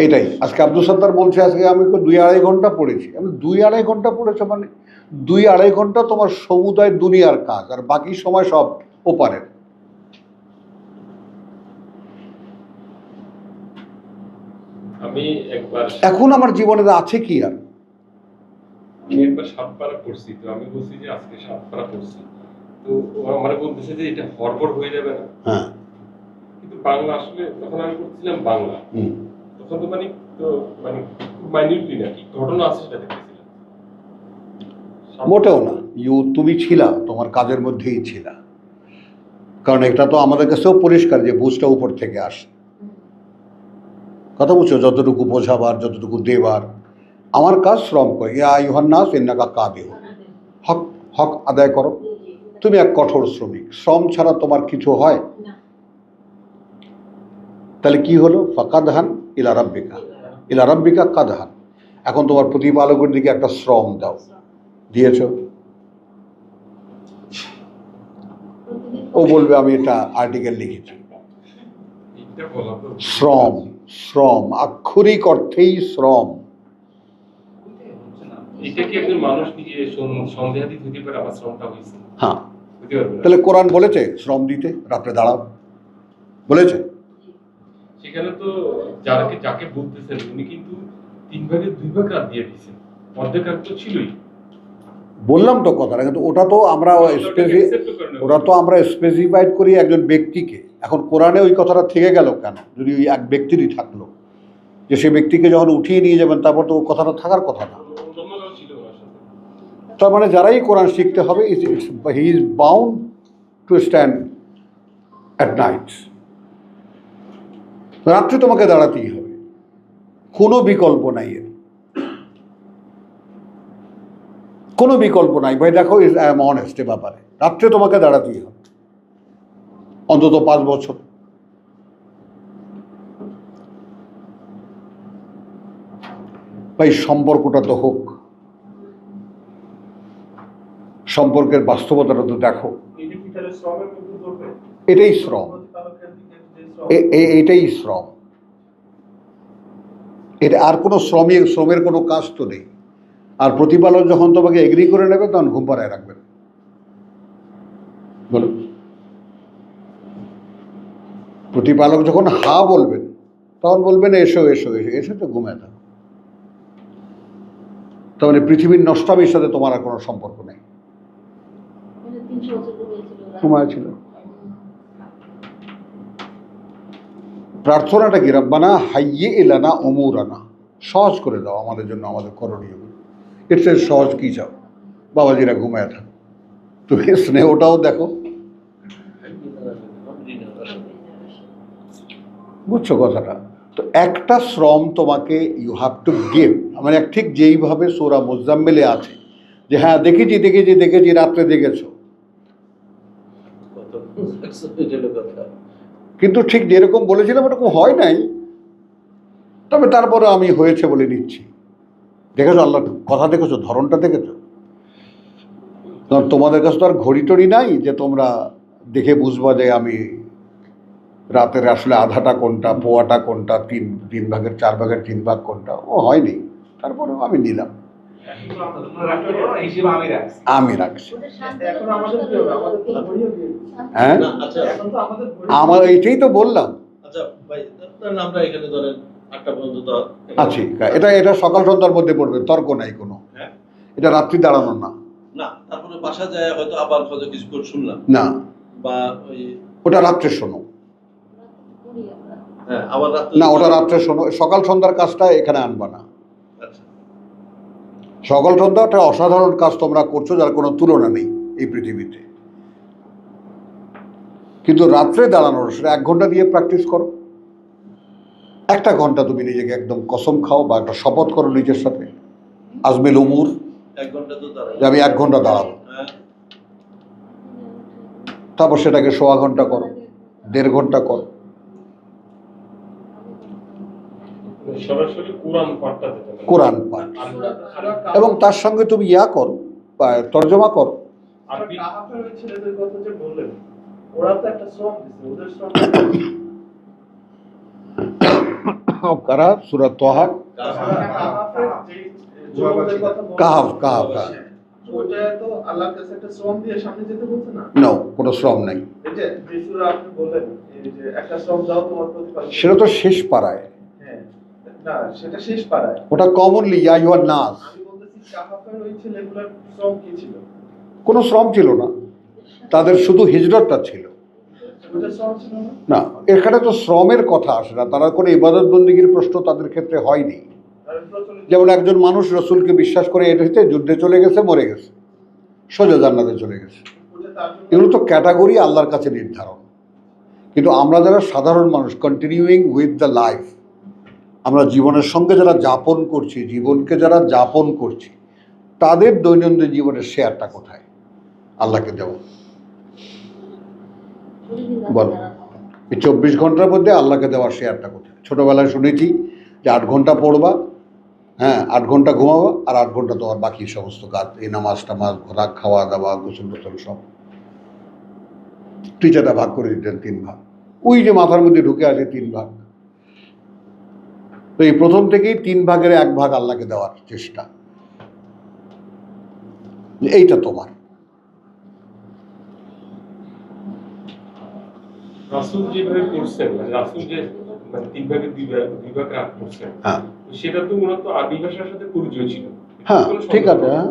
এটাই আজকে আব্দুল সত্তার বলছে, আজকে আমি 2-2.5 ঘন্টা পড়েছি। আমি 2-2.5 ঘন্টা পড়েছো মানে 2-2.5 ঘন্টা তোমার সমুদায় দুনিয়ার কাজ, আর বাকি সময় সব ওপারের। আমি একবার এখন আমার জীবনে আছে কি আর? আমি একবার 7 পারা পড়ছি, তো আমি বলছি যে আজকে 7 পারা পড়ছি, তো ও আমারে বলতেছে যে এটা হড়বড় হয়ে যাবে না। হ্যাঁ, কিন্তু বাংলা আসলে তখন আমি পড়ছিলাম বাংলা, তখন তো মানে খুব মাইনিউটলি না, কি ঘটনা আছে সেটা দেখতেছিলাম। মোটেও না। তুমি ছিলা, তোমার কাজের মধ্যেই ছিলা, কারণ এটা তো আমাদের কাছেও পরিষ্কার যে বুঝটা উপর থেকে আসে। কথা বুঝছো? যতটুকু বোঝাবার, যতটুকু দেবার, আমার কাজ শ্রম করে। ইয়া ইউহান্নাস ইন্নাকা কাদিহ, হক হক আদায় করো। তুমি এক কঠোর শ্রমিক, শ্রম ছাড়া তোমার কিছু হয়? তাহলে কি হলো? ফাকাদহান ইলা রাব্বিকা, ইলা রাব্বিকা কাদহান। এখন তোমার প্রতিপালকের দিকে একটা শ্রম দাও, দিয়েছ? ও বলবে আমি এটা আর্টিকেল লিখেছি। শ্রম, শ্রম আক্ষরিক অর্থেই শ্রম। এটা কি একজন মানুষ নিজে সন্দেহাতীত হতে পারে আমার শ্রমটা হয়েছে? হ্যাঁ, তাহলে কোরআন বলেছে শ্রম দিতে, রাত্রে দাঁড়াও বলেছে। সেখানে তো যাকে বলতেছেন উনি কিন্তু 3 ভাগের 2 ভাগ রাত দিয়ে দিয়েছেন, অর্ধেক রাত তো ছিলই। বললাম তো কথাটা, কিন্তু ওটা তো আমরা স্পেসিফাইড করি একজন ব্যক্তিকে। এখন কোরআনে ওই কথাটা থেকে গেল কেন? যদি ওই এক ব্যক্তিরই থাকলো, যে সে ব্যক্তিকে যখন উঠিয়ে নিয়ে যাবেন তারপর তো ও কথাটা থাকার কথা না। তার মানে যারাই কোরআন শিখতে হবে, he is bound to stand at night. রাত্রে তোমাকে দাঁড়াতেই হবে, কোনো বিকল্প নাই এর, কোনো বিকল্প নাই ভাই। দেখো, আই এম অনেস্ট এ ব্যাপারে, রাত্রে তোমাকে দাঁড়াতেই হবে অন্তত 5 বছর। ভাই সম্পর্কটা তো হোক, সম্পর্কের বাস্তবতাটা তো দেখো। এটাই শ্রম, এটাই শ্রম। এটা আর কোনো শ্রমের কোনো কাজ তো নেই। আর প্রতিপালক যখন তোমাকে এগ্রি করে নেবে তখন ঘুম পাড়ায় রাখবেন। বলো, প্রতিপালক যখন হা বলবেন তখন বলবেন এসো এসো এসো, এসে তো ঘুমায় থাকো। তার মানে পৃথিবীর নষ্টামির সাথে তোমার আর কোনো সম্পর্ক নেই। ঘুমায় ছিল। প্রার্থনাটা কি? রব্বানা হাইয়ে ইলানা উমুরানা, সহজ করে দাও আমাদের জন্য আমাদের করণীয়। এর চেয়ে সহজ কি চাও? বাবাজিরা ঘুমায় থাকো, তুমি স্নেহটাও দেখো। বুঝছো কথাটা? তো একটা শ্রম তোমাকে ইউ হ্যাভ টু গিভ। মানে ঠিক যেইভাবে সূরা মুজাম্মিলে আছে যে হ্যাঁ দেখেছি দেখেছি দেখেছি, রাত্রে দেখেছো, কিন্তু ঠিক যেরকম বলেছিলাম ওরকম হয় নাই, তবে তারপরে আমি হয়েছে বলে নিচ্ছি। দেখেছো আল্লাহ কথা, দেখেছো ধরনটা, দেখেছো? তোমাদের কাছে তো আর ঘড়ি টড়ি নাই যে তোমরা দেখে বুঝবা যে আমি রাতের আসলে আধাটা কোনটা, পোয়াটা কোনটা, 3/4 কোনটা। ও হয়নি, তারপরেও আমি নিলাম, আমি রাখছি। হ্যাঁ, আমার এইটাই তো বললাম। আচ্ছা, এটা সকাল সন্ধ্যার মধ্যে পড়বে, তর্ক নাই কোনো। এটা রাত্রি দাঁড়ানো না। তারপরে বাসা যায় হয়তো আবার কিছুক্ষণ শুনলাম না, বা ওই ওটা রাত্রে শোনো। আবার না, ওটা রাত্রে শোনো, সকাল সন্ধ্যার কাজটা এখানে আনবা না। সকাল সন্ধ্যা একটা অসাধারণ কাজ তোমরা করছো, যার কোনো তুলনা নেই এই পৃথিবীতে। কিন্তু রাত্রে দাঁড়ানোর সেটা 1 ঘন্টা দিয়ে প্র্যাকটিস করো। 1টা ঘন্টা তুমি নিজেকে একদম কসম খাও বা একটা শপথ করো নিজের সাথে, আজমিল উমুর, 1 ঘন্টা তো দাঁড়াই, যে আমি 1 ঘন্টা দাঁড়াবো। তারপর সেটাকে 1/4 ঘন্টা করো, 1.5 ঘন্টা করো। কোরআন পাঠ, এবং তার সঙ্গে তুমি ইয়া করো, তর্জমা করো। কারা সূরা তাহা কাহাফের যে যুবকদের কথা বলছেন, কাহাফ কাহাফ ওটা তো আল্লাহর কাছে একটা শ্রম দিয়ে সামনে যেতে বলছে না? নো, কোনো শ্রম নাই। এই যে যে সূরা আপনি বললেন, এই যে একটা শ্রম দাও তোমার প্রতিপালক। সেটা তো শেষ পাড়ায়, হ্যাঁ, না সেটা শেষ পাড়ায়। ওটা কমনলি ইয়া আইয়ুহান নাস। আমি বলতেছি কাহাফের ওই ছেলেগুলোর শ্রম কি ছিল? কোনো শ্রম ছিল না, তাদের শুধু হিজরতটা ছিল। ওটা শ্রম ছিল না? না, এখানে তো শ্রমের কথা আসে না, তারা কোনো ইবাদত বন্দিগির প্রশ্ন তাদের ক্ষেত্রে হয়নি। আর প্রচলিত যেমন একজন মানুষ রসুলকে বিশ্বাস করে এটাতে যুদ্ধে চলে গেছে, মরে গেছে, সোজা জান্নাতে চলে গেছে। ওটা তার জন্য এগুলো তো ক্যাটাগরি আল্লাহর কাছে নির্ধারণ। কিন্তু আমরা যারা সাধারণ মানুষ, কন্টিনিউইং উইথ দ্য লাইফ, আমরা জীবনের সঙ্গে যারা যাপন করছি, জীবনকে যারা যাপন করছি, তাদের দৈনন্দিন জীবনের শেয়ারটা কোথায়? আল্লাহকে দেওয়া। বল, এই 24 ঘন্টার মধ্যে আল্লাহকে দেওয়ার শেয়ারটা কোথায়? ছোটোবেলায় শুনেছি যে 8 ঘন্টা পড়বা, হ্যাঁ 8 ঘন্টা ঘুমাবা, আর 8 ঘন্টা তোমার বাকি সমস্ত কাজ, এই নামাজ টামাজ, ঘোরা, খাওয়া দাওয়া, গোসল টোসল সব। টিচারটা ভাগ করে দিতেন 3 ভাগ, ওই যে মাথার মধ্যে ঢুকে আছে 3 ভাগ। তো এই প্রথম থেকেই 3 ভাগের 1 ভাগ আল্লাহকে দেওয়ার চেষ্টা, যে এইটা তোমার। রাসূল যেভাবে করছেন, মানে রাসূল যে মানে 3 ভাগে 2 ভাগ রাগ করছেন, হ্যাঁ সেটা তো মূলত আরবি ভাষার সাথে পরিচয় ছিল। হ্যাঁ, কোনো ঠিক আছে। সন্দেহ নেই। হ্যাঁ,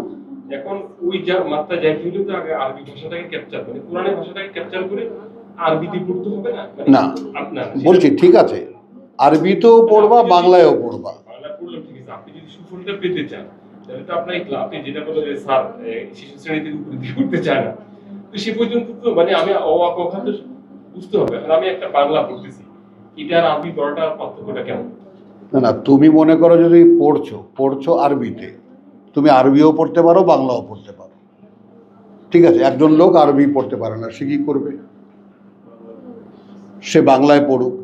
এখন ওই যা মাত্রা যাইতে হলে তো আগে আরবি ভাষাটাকে ক্যাপচার মানে কোরআনের ভাষাটাকে ক্যাপচার করে আরবিতে পড়তে হবে না? মানে না, আপনার বলছি ঠিক আছে, আরবিতেও পড়বা, বাংলায়ও পড়বা। বাংলা পড়লে ঠিক আছে, আপনি যদি সুফলটা পেতে চান তাহলে তো আপনার আপনি যেটা বলেন যে স্যার শিশু শ্রেণীতে উপরে দিয়ে করতে চায় না, তো সে পর্যন্ত তো মানে আমি অ আ ক খ তো বুঝতে হবে। আর আমি একটা বাংলা পড়তেছি, এটা আর আরবি পড়াটার পার্থক্যটা কেমন? না না, তুমি মনে করো যদি পড়ছো আরবিতে, তুমি আরবিও পড়তে পারো, বাংলাও পড়তে পারো। ঠিক আছে, একজন লোক আরবি পড়তে পারে না, সে কি করবে? সে বাংলায় পড়ুক।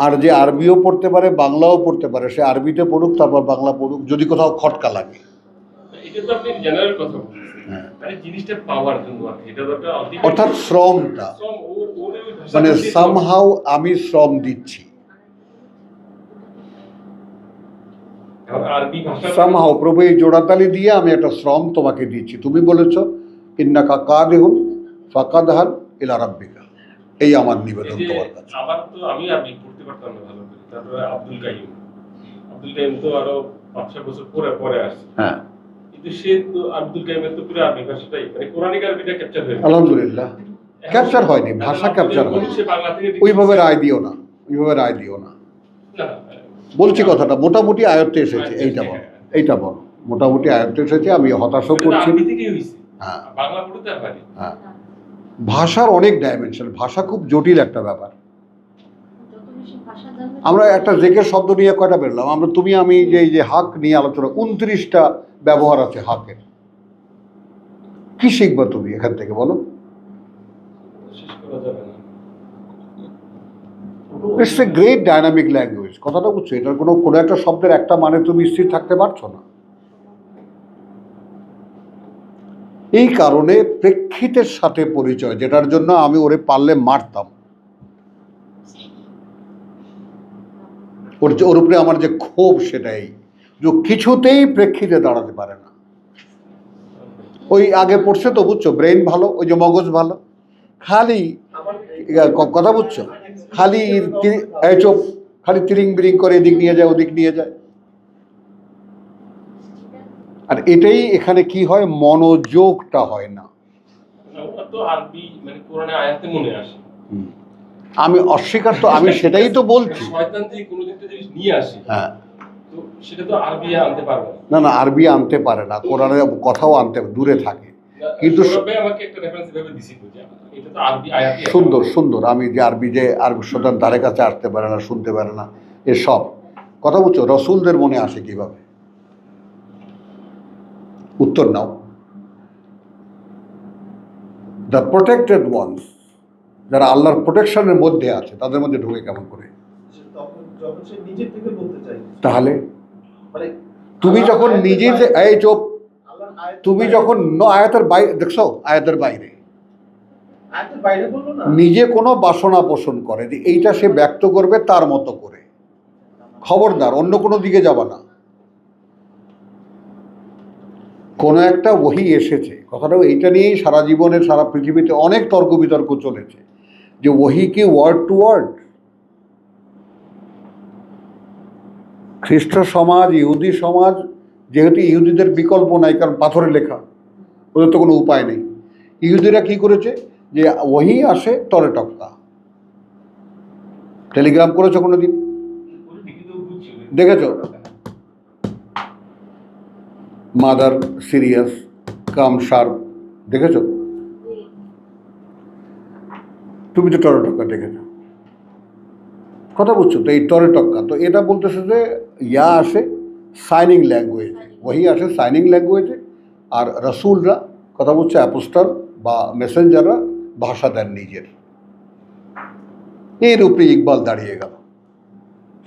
আর যে আরবিও পড়তে পারে, বাংলাও পড়তে পারে, সে আরবিতে পড়ুক, তারপর বাংলা পড়ুক, যদি কোথাও খটকা লাগে। এটা তো আপনি জেনারেল কথা বলছেন, হ্যাঁ, মানে জিনিসটা পাওয়ার জন্য আর কি, এটা তো একটা ultimate অর্থাৎ শ্রমটা, শ্রম, ওর ওই ভাষা মানে দিয়ে সামহাউ আমি শ্রম দিচ্ছি, এখন আরবি ভাষা সামহাউ প্রভু এই জোড়াতালি দিয়ে আমি একটা শ্রম তোমাকে দিচ্ছি। তুমি বলেছ ইন্নাকা কাদিহুন ফাকাদহান ইলা রাব্বিকা, এই আমার নিবেদন এই যে তোমার কাছে। আবার তো আমি আরবি পড়তে পারতাম না ভালো করে, তারপরে আব্দুল কাইয়ুম তো আরো 5-6 বছর পরে আসছে, হ্যাঁ, কিন্তু সে তো আব্দুল কাইয়ুমের তো পুরো আরবি ভাষাটাই মানে কোরআনিক আরবিটা ক্যাপচার হয়ে গেছে। আলহামদুলিল্লাহ, ক্যাপচার হয়নি, ভাষা ক্যাপচার হয়নি। সে বাংলা থেকে ওইভাবে রায় দিও না, ওইভাবে রায় দিও না। না, বলছি কথাটা মোটামুটি আয়ত্তে এসেছে, এইটা বলো মোটামুটি আয়ত্তে এসেছে। আমি হতাশও এটা তো করছি। আরবি থেকেই হইছে, হ্যাঁ বাংলা পড়তে আর হয়নি। হ্যাঁ, ভাষার অনেক ডাইমেনশন, ভাষা খুব জটিল একটা ব্যাপার। আমরা একটা জেকের শব্দ নিয়ে কয়টা বেরলাম, আমরা তুমি আমি যে এই যে হাক নিয়ে আলোচনা, 29টা ব্যবহার আছে হাকের। কি শিখবা তুমি এখান থেকে বলো? শেষ করা যাবে না। It's a great dynamic language, কথাটা বুঝছো? এটার কোনো একটা শব্দের একটা মানে তুমি স্থির থাকতে পারছো না। এই কারণে প্রেক্ষিতের সাথে পরিচয়, যেটার জন্য আমি ওরে পারলে মারতাম, ওর উপরে আমার যে ক্ষোভ, সেটাই যে কিছুতেই প্রেক্ষিতে দাঁড়াতে পারে না। ওই আগে পড়ছে তো, বুঝছো, ব্রেন ভালো, ওই যে মগজ ভালো, খালি কথা বুঝছো, খালি এই চোখ খালি তিরিং বিরিং করে এদিক নিয়ে যায় ওদিক নিয়ে যায়। আর এটাই এখানে কি হয়, মনোযোগটা হয় না। ওটা তো আরবি মানে কোরআনে আয়াতে মনে আসে। আমি অস্বীকার তো, আমি সেটাই তো বলছি। শয়তান যদি কোনো একটা জিনিস নিয়ে আসে, হ্যাঁ, তো সেটা তো আরবি আনতে পারবে না। না না, আরবি আনতে পারে না, কোরআনের কথাও আনতে দূরে থাকে। কিন্তু সৌরভ ভাই আমাকে একটা রেফারেন্স ভাবে দিছিল যে এটা তো আরবি আয়াতই আছে। সুন্দর সুন্দর, আমি যে আরবি শোধার ধারে কাছে আসতে পারে না, শুনতে পারে না, এসব কথা বুঝছো রসুলদের মনে আসে কিভাবে? উত্তর নাও। দ্য প্রোটেক্টেড ওয়ান্স, যারা আল্লাহর প্রোটেকশনের মধ্যে আছে, তাদের মধ্যে ঢুকে কেমন করে? তখন যখন সে নিজের থেকে বলতে চাই, তাহলে মানে তুমি যখন নিজে যে এই চোপ, আল্লাহর আয়াত তুমি যখন আয়াতের বাইরে দেখছো, আয়াতের বাইরে আয়াতের বাইরে বললো না, নিজে কোনো বাসনা পোষণ করে যে এইটা সে ব্যক্ত করবে তার মতো করে, খবরদার অন্য কোনো দিকে যাবা না। কোনো একটা ওহী এসেছে, কথাটা এইটা নিয়েই সারা জীবনে সারা পৃথিবীতে অনেক তর্ক বিতর্ক চলেছে যে ওহী কি ওয়ার্ড টু ওয়ার্ড। খ্রিস্ট সমাজ, ইহুদি সমাজ, যেহেতু ইহুদিদের বিকল্প নাই, কারণ পাথরে লেখা, ওদের তো কোনো উপায় নেই। ইহুদিরা কি করেছে, যে ওহী আসে তরে টক্কা। টেলিগ্রাম করেছো কোনো দিন? দেখেছো? মাদার সিরিয়াস কাম শার্প, দেখেছো? তুমি তো টরে টক্কা দেখেছো, কথা বুঝছো তো? এই টরে টক্কা তো এটা বলতেছে যে ইয়া আসে সাইনিং ল্যাঙ্গুয়েজে, ওহী আসে সাইনিং ল্যাঙ্গুয়েজে, আর রসুলরা, কথা বুঝছো, অ্যাপোস্টল বা মেসেঞ্জাররা ভাষা দেন নিজের। এর উপরে ইকবাল দাঁড়িয়ে গেল।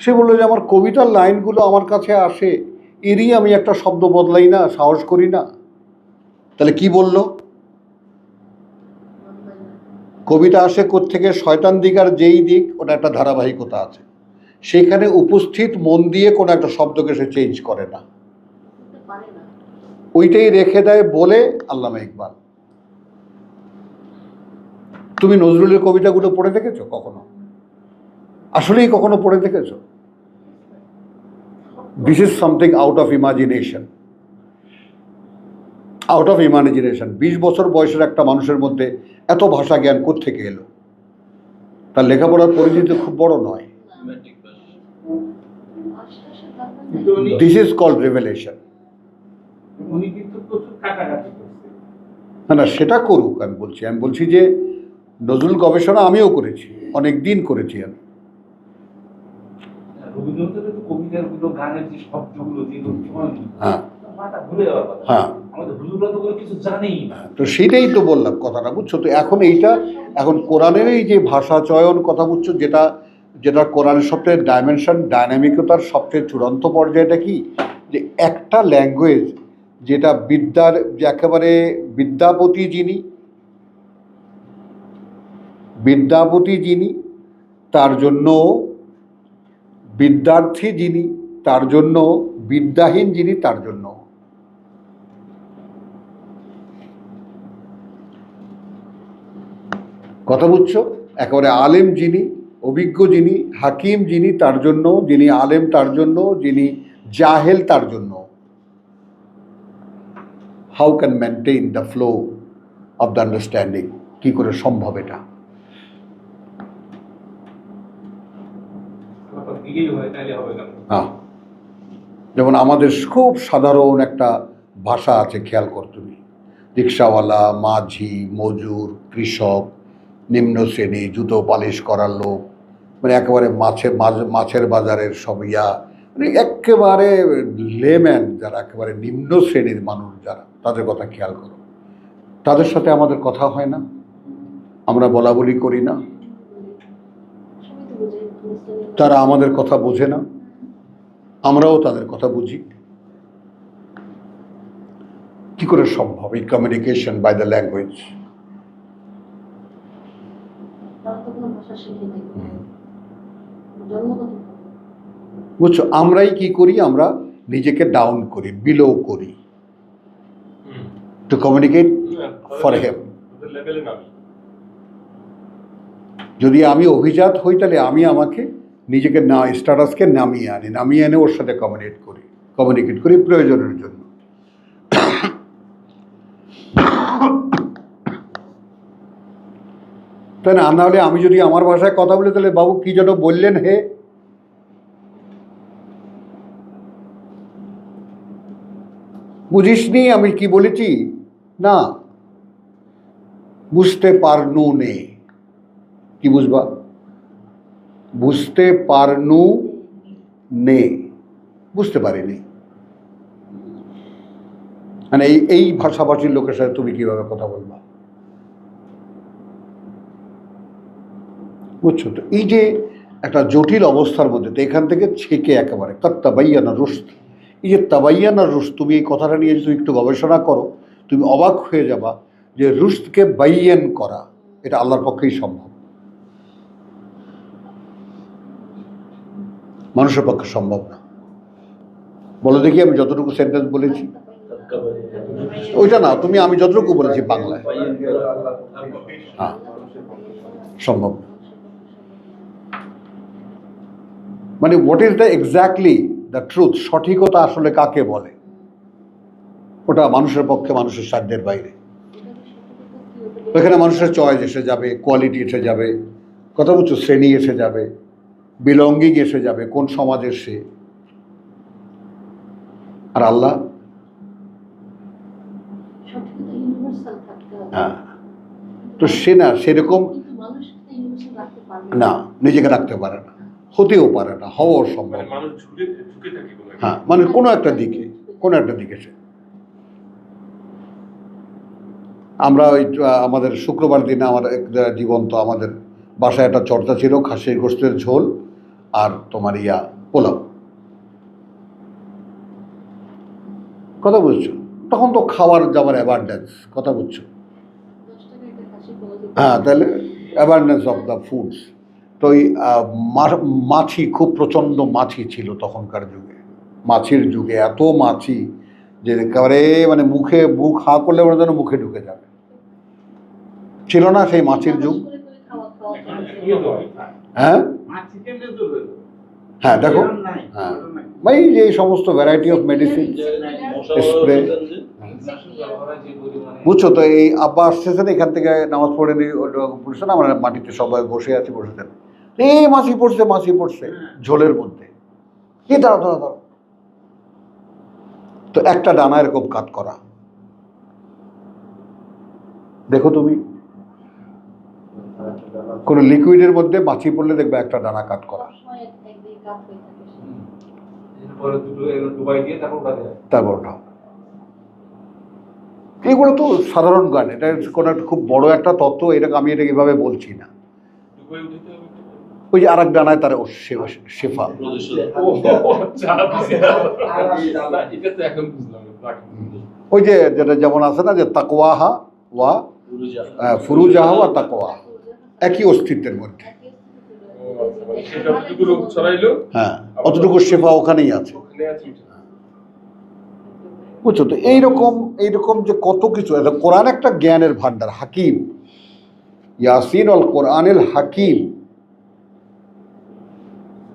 সে বললো যে আমার কবিতার লাইনগুলো আমার কাছে আসে, এরই আমি একটা শব্দ বদলাই না, সাহস করি না। তাহলে কি বলল? কবিতা আসে কোত্থেকে? শয়তান দিক আর যেই দিক, ওটা একটা ধারাবাহিকতা আছে, সেখানে উপস্থিত মন দিয়ে কোনো একটা শব্দকে সে চেঞ্জ করে না, ওইটাই রেখে দেয় বলে আল্লামা ইকবাল। তুমি নজরুলের কবিতাগুলো পড়ে দেখেছো কখনো? আসলেই কখনো পড়ে দেখেছো? This is something out of imagination, out of imagination. 20 বছর বয়সের একটা মানুষের মধ্যে এত ভাষা জ্ঞান কোত্থেকে এলো? তার লেখাপড়ার পরিধি খুব বড় নয়। This is called revelation. না না, সেটা করুক, আমি বলছি যে নজরুল গবেষণা আমিও করেছি, অনেক দিন করেছি আমি। রবীন্দ্রনাথের তো কবিতাগুলো, গানের যে শব্দগুলো, হ্যাঁ মাথা ঘুরে যাওয়ার কথা। হ্যাঁ, আমাদের হুজুররা তো কিছু জানেই না। তো সেটাই তো বললাম কথাটা, বুঝছো তো? এখন এইটা, এখন কোরআনের এই যে ভাষা চয়ন, কথা বুঝছো, যেটা যেটা কোরআনের সবচেয়ে ডাইমেনশন, ডাইনামিকতার সবচেয়ে চূড়ান্ত পর্যায়টা কি, যে একটা ল্যাঙ্গুয়েজ যেটা বিদ্যার, যে একেবারে বিদ্যাপতি যিনি, তার জন্য বিদ্যার্থী যিনি, তার জন্য বিদ্যাহীন যিনি, তার জন্য। কথা বুঝছো? একেবারে আলেম যিনি, অভিজ্ঞ যিনি, হাকিম যিনি, তার জন্য, যিনি আলেম তার জন্য, যিনি জাহেল তার জন্য। How can maintain the flow of the understanding? কি করে সম্ভব এটা? হ্যাঁ, যেমন আমাদের খুব সাধারণ একটা ভাষা আছে, খেয়াল কর তুমি, রিক্সাওয়ালা, মাঝি, মজুর, কৃষক, নিম্ন শ্রেণী, জুতো পালিশ করার লোক, মানে একেবারে মাছের বাজারের সব ইয়া, মানে একেবারে লেম্যান যারা, একেবারে নিম্ন শ্রেণীর মানুষ যারা, তাদের কথা খেয়াল করো। তাদের সাথে আমাদের কথা হয় না, আমরা বলা বলি করি না, তারা আমাদের কথা বোঝে না, আমরাও তাদের কথা বুঝি। কি করে সম্ভব এই কমিউনিকেশন বাই দ্য ল্যাঙ্গুয়েজ? বুঝছো, আমরাই কি করি, আমরা নিজেকে ডাউন করি, বিলো করি টু কমিউনিকেট ফর হেম। যদি আমি অভিজাত হই, তাহলে আমি আমাকে নিজেকে স্ট্যাটাসকে নামিয়ে এনে ওর সাথে কমিউনিকেট করি প্রয়োজনের জন্য। তাই না? নাহলে আমি যদি আমার ভাষায় কথা বলি, তাহলে বাবু কি যেন বললেন, হে বুঝিসনি আমি কি বলেছি? না, বুঝতে পারনু নে, কি বুঝবা? বুঝতে পারনু নে, বুঝতে পারিনি। মানে এই ভাষাভাষীর লোকের সাথে তুমি কিভাবে কথা বলবা? বুঝছো তো? এই যে একটা জটিল অবস্থার মধ্যে, তো এখান থেকে ছেকে একেবারে তাবাইয়ানা রুশদ, এই যে তাবাইয়ানা রুশদ, তুমি এই কথাটা নিয়ে যদি একটু গবেষণা করো, তুমি অবাক হয়ে যাবা যে রুশদকে বাইয়ান করা এটা আল্লাহর পক্ষেই সম্ভব। মানুষের পক্ষে সম্ভব না। বলো দেখি আমি যতটুকু সেন্টেন্স বলেছি, ওইটা না, তুমি আমি যতটুকু বলেছি বাংলায়, হ্যাঁ সম্ভব না। মানে what is the exactly the truth, সঠিকতা আসলে কাকে বলে, ওটা মানুষের পক্ষে, মানুষের সাধ্যের বাইরে। এখানে মানুষের চয়েস এসে যাবে, কোয়ালিটি এসে যাবে, কথা বলছো, শ্রেণী এসে যাবে, বিলঙ্গিং এসে যাবে, কোন সমাজের সে। আর আল্লাহ, হ্যাঁ, তো সে না সেরকম না, নিজেকে রাখতে পারে না, হতেও পারে না, হওয়াও সম্ভব মানে না। মানুষ ঝুঁকে থাকে কোনো একটা। হ্যাঁ, মানে কোনো একটা দিকে, কোনো একটা দিকে সে। আমরা ওই আমাদের শুক্রবার দিনে আমার এক জীবন্ত আমাদের বাসায় একটা চর্চা ছিল, খাসির গোশতের ঝোল আর তোমার পোলাও, কথা বুঝছো, তখন তো খাওয়ার যাওয়ার অ্যাবান্ডেন্স, কথা বুঝছো, হ্যাঁ, তাহলে অ্যাবান্ডেন্স অফ দ্য ফুডস। তো ওই মাছি, খুব প্রচণ্ড মাছি ছিল তখনকার যুগে, মাছির যুগে এত মাছি যে একেবারে মানে মুখ হা করলে ওরা যেন মুখে ঢুকে যাবে, ছিল না সেই মাছির যুগ। হ্যাঁ হ্যাঁ, দেখো, হ্যাঁ ভাই, যে সমস্ত ভ্যারাইটি অফ মেডিসিন স্প্রে, বুঝছো তো। এই আব্বা আসতেছেন এখান থেকে নামাজ পড়ে নি, পড়ছে না, আমরা মাটিতে সবাই বসে আছি, বসেছেন, এই মাছি পড়ছে, মাছি পড়ছে ঝোলের মধ্যে, কি দাঁড়া দাঁড়া দাঁড়া, তো একটা ডানা এরকম কাট করা, দেখো তুমি কোন লিকুইডের মধ্যে মাছি পড়লে দেখবে একটা ডানা কাট করা, তারপর ওঠাও। এগুলো তো সাধারণ গান, এটা কোনো একটা খুব বড় একটা তত্ত্ব, এটা আমি এটা এভাবে বলছি না। ওই যে আর এক ডানায় তার শেফা, ওই যে যেটা যেমন আছে না, যে তাকওয়াহা ওয়া ফুরুজাহা ওয়া তাকওয়া, একই অস্তিত্বের মধ্যে, হ্যাঁ, অতটুকু শেফা ওখানেই আছে, বুঝছো তো। এইরকম যে কত কিছু, কোরআন একটা জ্ঞানের ভান্ডার, হাকিম, ইয়াসিন আল কোরআনুল হাকিম,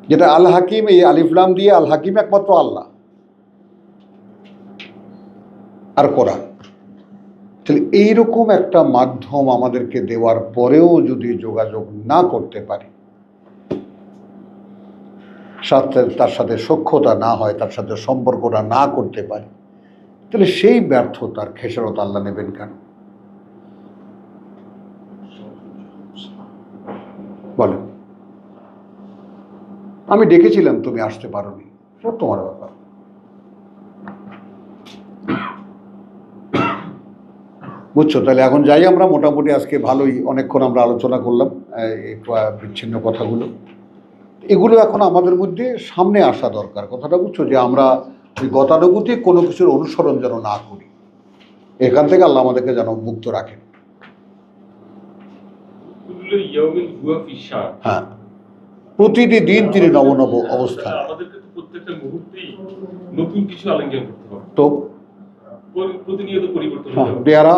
যেটা আল হাকিম, এই আলিফলাম দিয়ে আল হাকিম একমাত্র আল্লাহ আর কোরআন। তাহলে এইরকম একটা মাধ্যম আমাদেরকে দেওয়ার পরেও যদি যোগাযোগ না করতে পারি, তার সাথে সখ্যতা না হয়, তার সাথে সম্পর্কটা না করতে পারি, তাহলে সেই ব্যর্থতার খেসারত আল্লাহ নেবেন কেন? বলেন। আমি ডেকেছিলাম, তুমি আসতে পারোনি, সব তোমার ব্যাপার। বুঝছো, তাহলে এখন যাই আমরা, মোটামুটি আজকে ভালোই অনেকক্ষণ আমরা আলোচনা করলাম এই বিচ্ছিন্ন কথাগুলো, এগুলো এখন আমাদের মধ্যে সামনে আসা দরকার, কথাটা বুঝছো, যে আমরা ওই গতানুগতিক কোনো কিছুর অনুসরণ যেন না করি, এখান থেকে আল্লাহ আমাদেরকে যেন মুক্ত রাখেন। হ্যাঁ, প্রতিটি দিন তিনি নব অবস্থায়, আমাদেরকে তো প্রত্যেকটা মুহূর্তেই নতুন কিছু আলিঙ্গন করতে হবে, তো প্রতিনিয়ত পরিবর্তন হ্যাঁ হতে হবে। দেয়ারা,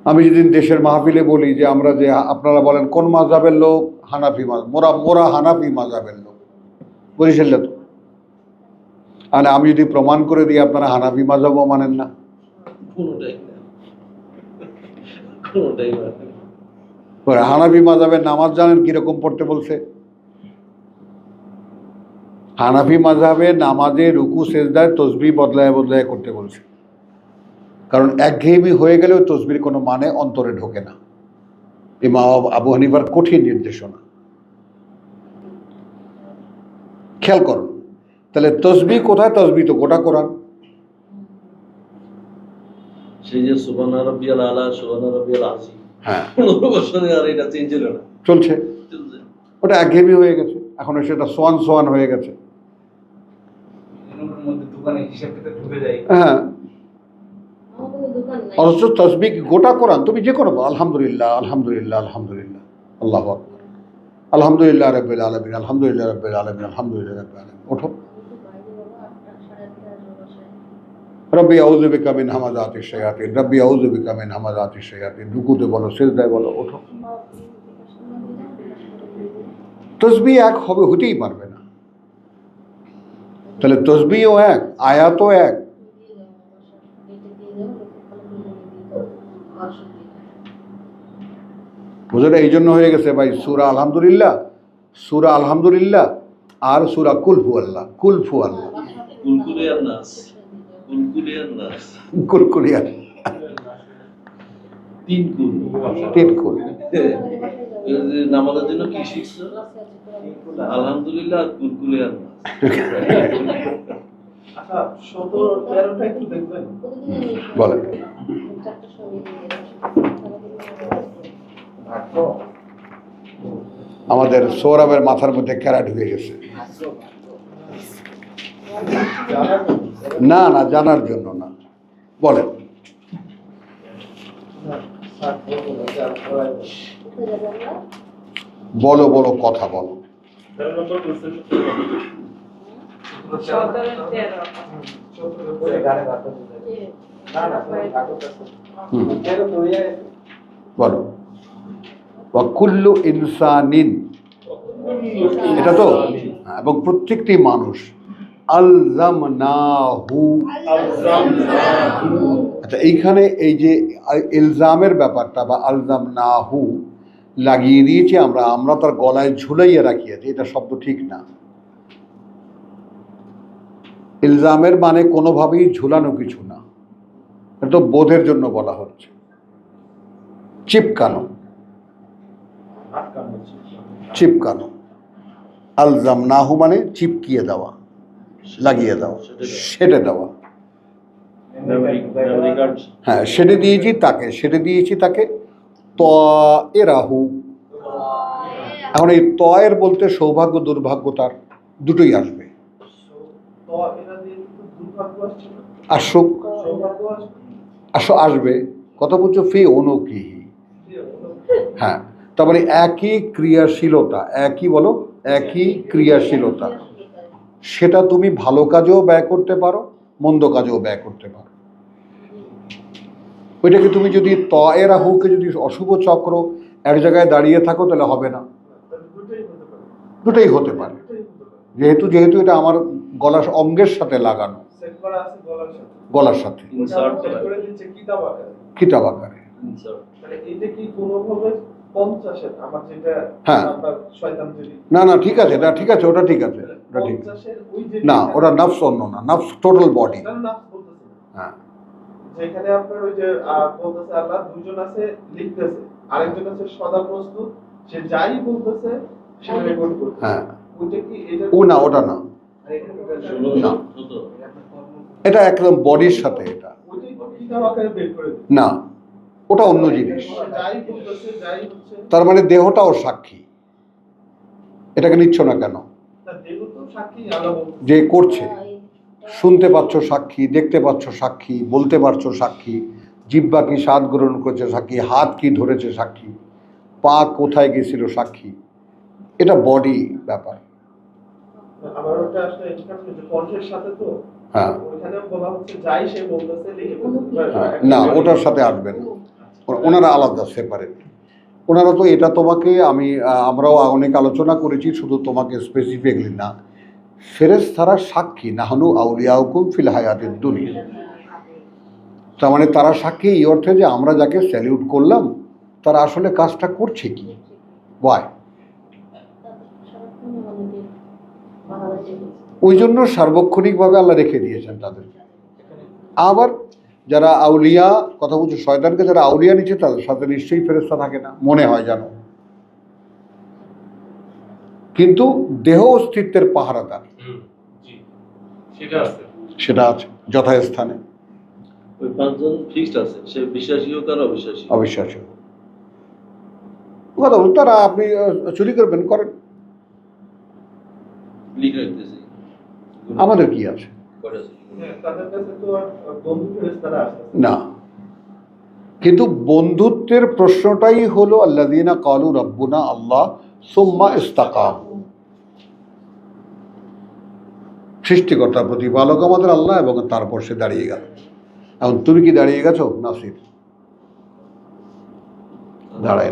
আমি যেদিন দেশের মাহফিলে বলি যে আমরা যে, আপনারা বলেন কোন মাযহাবের লোক, হানাফি মাযহাব, মোরা হানাফি মাযহাবের লোক, বরিশালে তো, মানে আমি যদি প্রমাণ করে দিই আপনারা হানাফি মাযহাবও মানেন না, হানাফি মাযহাবের নামাজ জানেন কিরকম পড়তে বলছে? হানাফি মাযহাবে নামাজে রুকু সেজদায় তসবিহ বদলায় করতে বলছে, কারণ একঘেয়েমি হয়ে গেলেও তসবির কোনো মানে অন্তরে ঢোকে না। ইমাম আবু হানিফার কঠিন নির্দেশনা, খেয়াল করুন। তাহলে তসবিহ কোথায়? তসবিহ তো গোটা কোরআন। সেই যে সুবহান রাব্বিয়াল আলা, সুবহান রাব্বিয়াল আযীম, হ্যাঁ 15 বছরে আর এটা চেঞ্জ হলো না, চলছে, ওটা একঘেয়েমি হয়ে গেছে, এখন সেটা সোয়ান হয়ে গেছে। হ্যাঁ, অথচ তসবিহ গোটা কোরআন, তুমি যে কোনো আলহামদুলিল্লাহ আলহামদুলিল্লাহ আলহামদুলিল্লাহ, আল্লাহু আকবার আলহামদুলিল্লাহ রাব্বিল আলামিন, আলহামদুলিল্লাহ রাব্বিল আলামিন, আলহামদুলিল্লাহ রাব্বিল আলামিন। ওঠো। রব্বি আউযু বিকা মিন হামাযাতিশ শায়াতিন, রব্বি আউযু বিকা মিন হামাযাতিশ শায়াতিন। রুকুতে বলো, সিজদায় বলো, ওঠো। তসবিহ এক হবে, হতেই পারবে না। তাহলে তসবিহও এক, আয়াতও এক। বুঝলে, এই জন্য হয়ে গেছে ভাই সূরা আলহামদুলিল্লাহ, সূরা আলহামদুলিল্লাহ আর সূরা কুল হু আল্লাহ, কুল হু আল্লাহ, কুলকুলিয়ার নাস, কুলকুলিয়ার নাস, কুলকুলিয়া, তিন কুল। তিন কুল। এই যে নামাজের জন্য কি শিখছো? আলহামদুলিল্লাহ আর কুলকুলিয়ার নাস। আচ্ছা 17-13টা একটু দেখবেন। বলেন। আমাদের সৌরভের মাথার মধ্যে ক্যারা ঢুকে গেছে। না না, জানার জন্য না, বলেন। বলো বলো, কথা বলো। 13 নম্বর বলছেন। 17 বলো। ওয়াকুল্লু ইনসানিন, এটা তো হ্যাঁ, এবং প্রত্যেকটি মানুষ আলজামনাহু। আচ্ছা, এইখানে এই যে ইলজামের ব্যাপারটা বা আলজামনাহু লাগিয়ে দিয়েছি আমরা তার গলায় ঝুলাইয়ে রাখিয়েছি, এটা শব্দ ঠিক না। ইলজামের মানে কোনোভাবেই ঝুলানো কিছু না, এটা তো বোধের জন্য বলা হচ্ছে। চিপকানো, চিপকানো। আলজামনাহু মানে চিপকিয়ে দেওয়া, লাগিয়ে দেওয়া, সেটে দেওয়া। হ্যাঁ, সেটে দিয়েছি তাকে, সেটে দিয়েছি তাকে। তয়েরাহু, এখন এই তয়ের বলতে সৌভাগ্য দুর্ভাগ্য তার দুটোই আসবে। তো এরা দিয়ে কিন্তু দুর্ভাগ্য আসছে না, আসুক, সৌভাগ্য আসবে। আসবে। কথা বলছো ফি অনুকিহি। হ্যাঁ, তারপরে একই ক্রিয়াশীলতা, একই বলো, একই ক্রিয়াশীলতা, সেটা তুমি ভালো কাজেও ব্যয় করতে পারো, মন্দ কাজেও ব্যয় করতে পারো। ওইটাকে তুমি যদি তয়েরাহুকে যদি অশুভ চক্র এক জায়গায় দাঁড়িয়ে থাকো তাহলে হবে না, দুটোই হতে পারে, দুটোই হতে পারে। যেহেতু এটা আমার গলার অঙ্গের সাথে লাগানো, সেট করা আছে গলার সাথে, গলার সাথে ইনসার্ট সেট করে দিচ্ছে কিতাব আকারে। খিতাব আকারে। ইনসার্ট। মানে এটা কি কোনোভাবে 50-এর আমার যেটা হ্যাঁ। আপনার শয়তান যদি না না, ঠিক আছে, না ঠিক আছে, ওটা ঠিক আছে, ওটা ঠিক আছে। 50-এর ওই যে না, ওটা নাফস অন্য না, নাফস টোটাল বডি। নাফস বলতেছে না। হ্যাঁ, যেখানে আপনার ওই যে বলতেছে আল্লাহ, দুইজন আছে লিখতেছে, আরেকজন আছে সদা প্রস্তুত, সে যাই বলতেছে সেটা রেকর্ড করতে। হ্যাঁ, ওইটা কি এটা ও না, ওটা না, 16 না। 17 এটা একদম বডির সাথে, এটা ওইটাই তো কিতাব আকারে বের করে দিচ্ছে। না, ওটা অন্য জিনিস। সে যাই বলতেছে, যাই হচ্ছে, তার মানে দেহটাও সাক্ষী, এটাকে নিচ্ছ না কেন? তার দেহ তো সাক্ষী, আল্লাহ বলতেছে। যে করছে, শুনতে পাচ্ছ সাক্ষী, দেখতে পাচ্ছ সাক্ষী, বলতে পারছো সাক্ষী, জিহ্বা কি স্বাদ গ্রহণ করেছে সাক্ষী, হাত কি ধরেছে সাক্ষী, পা কোথায় গেছিল সাক্ষী। এটা বডি ব্যাপার। আবার ওটা আসলে এখানে যে কণ্ঠের সাথে তো, হ্যাঁ, ওইখানে বলা হচ্ছে যাই সে বলতেছে লিখে ফেলতে। হ্যাঁ, না, ওটার সাথে আসবে না, ওনারা আলাদা, সেপারেট। ওনারা তো এটা তোমাকে আমরাও অনেক আলোচনা করেছি, শুধু তোমাকে স্পেসিফিকলি না, ফেরেশতারা সাক্ষী, নাহনু আউলিয়াউকুম ফিল হায়াতিদ দুনিয়া। তার মানে তারা সাক্ষী এই অর্থে যে আমরা যাকে স্যালিউট করলাম তারা আসলে কাজটা করছে কি, ওয়াই। ওই জন্য সার্বক্ষণিকভাবে আল্লাহ রেখে দিয়েছেন তাদেরকে। আবার যারা আউলিয়া, কথা বলছে শয়তানকে যারা আউলিয়া নিচ্ছে তাদের সাথে নিশ্চয়ই ফেরেশতা থাকে না, মনে হয় জানো, কিন্তু দেহ অস্তিত্বের পাহারাদার জি, সেটা আছে। সেটা আছে যথাস্থানে, ওই 5 জন ফিক্সড আছে, সে বিশ্বাসী হোক আর অবিশ্বাসী। অবিশ্বাসী। কথা বলুন, তারা আপনি চুরি করবেন, করেন, লিখে রাখতেছি। আমাদের কি আছে? কয়টা আছে? হ্যাঁ, তাদের কাছে তো আর বন্ধু ফেরেশতারা আসে না, কিন্তু বন্ধুত্বের প্রশ্নটাই হলো আল্লাযীনা ক্বালু রাব্বুনা আল্লাহ সুম্মা ইস্তাকামু। সৃষ্টিকর্তার প্রতিপালক আমাদের আল্লাহ, এবং তারপর সে দাঁড়িয়ে গেল। এখন তুমি কি দাঁড়িয়ে গেছো? নাসির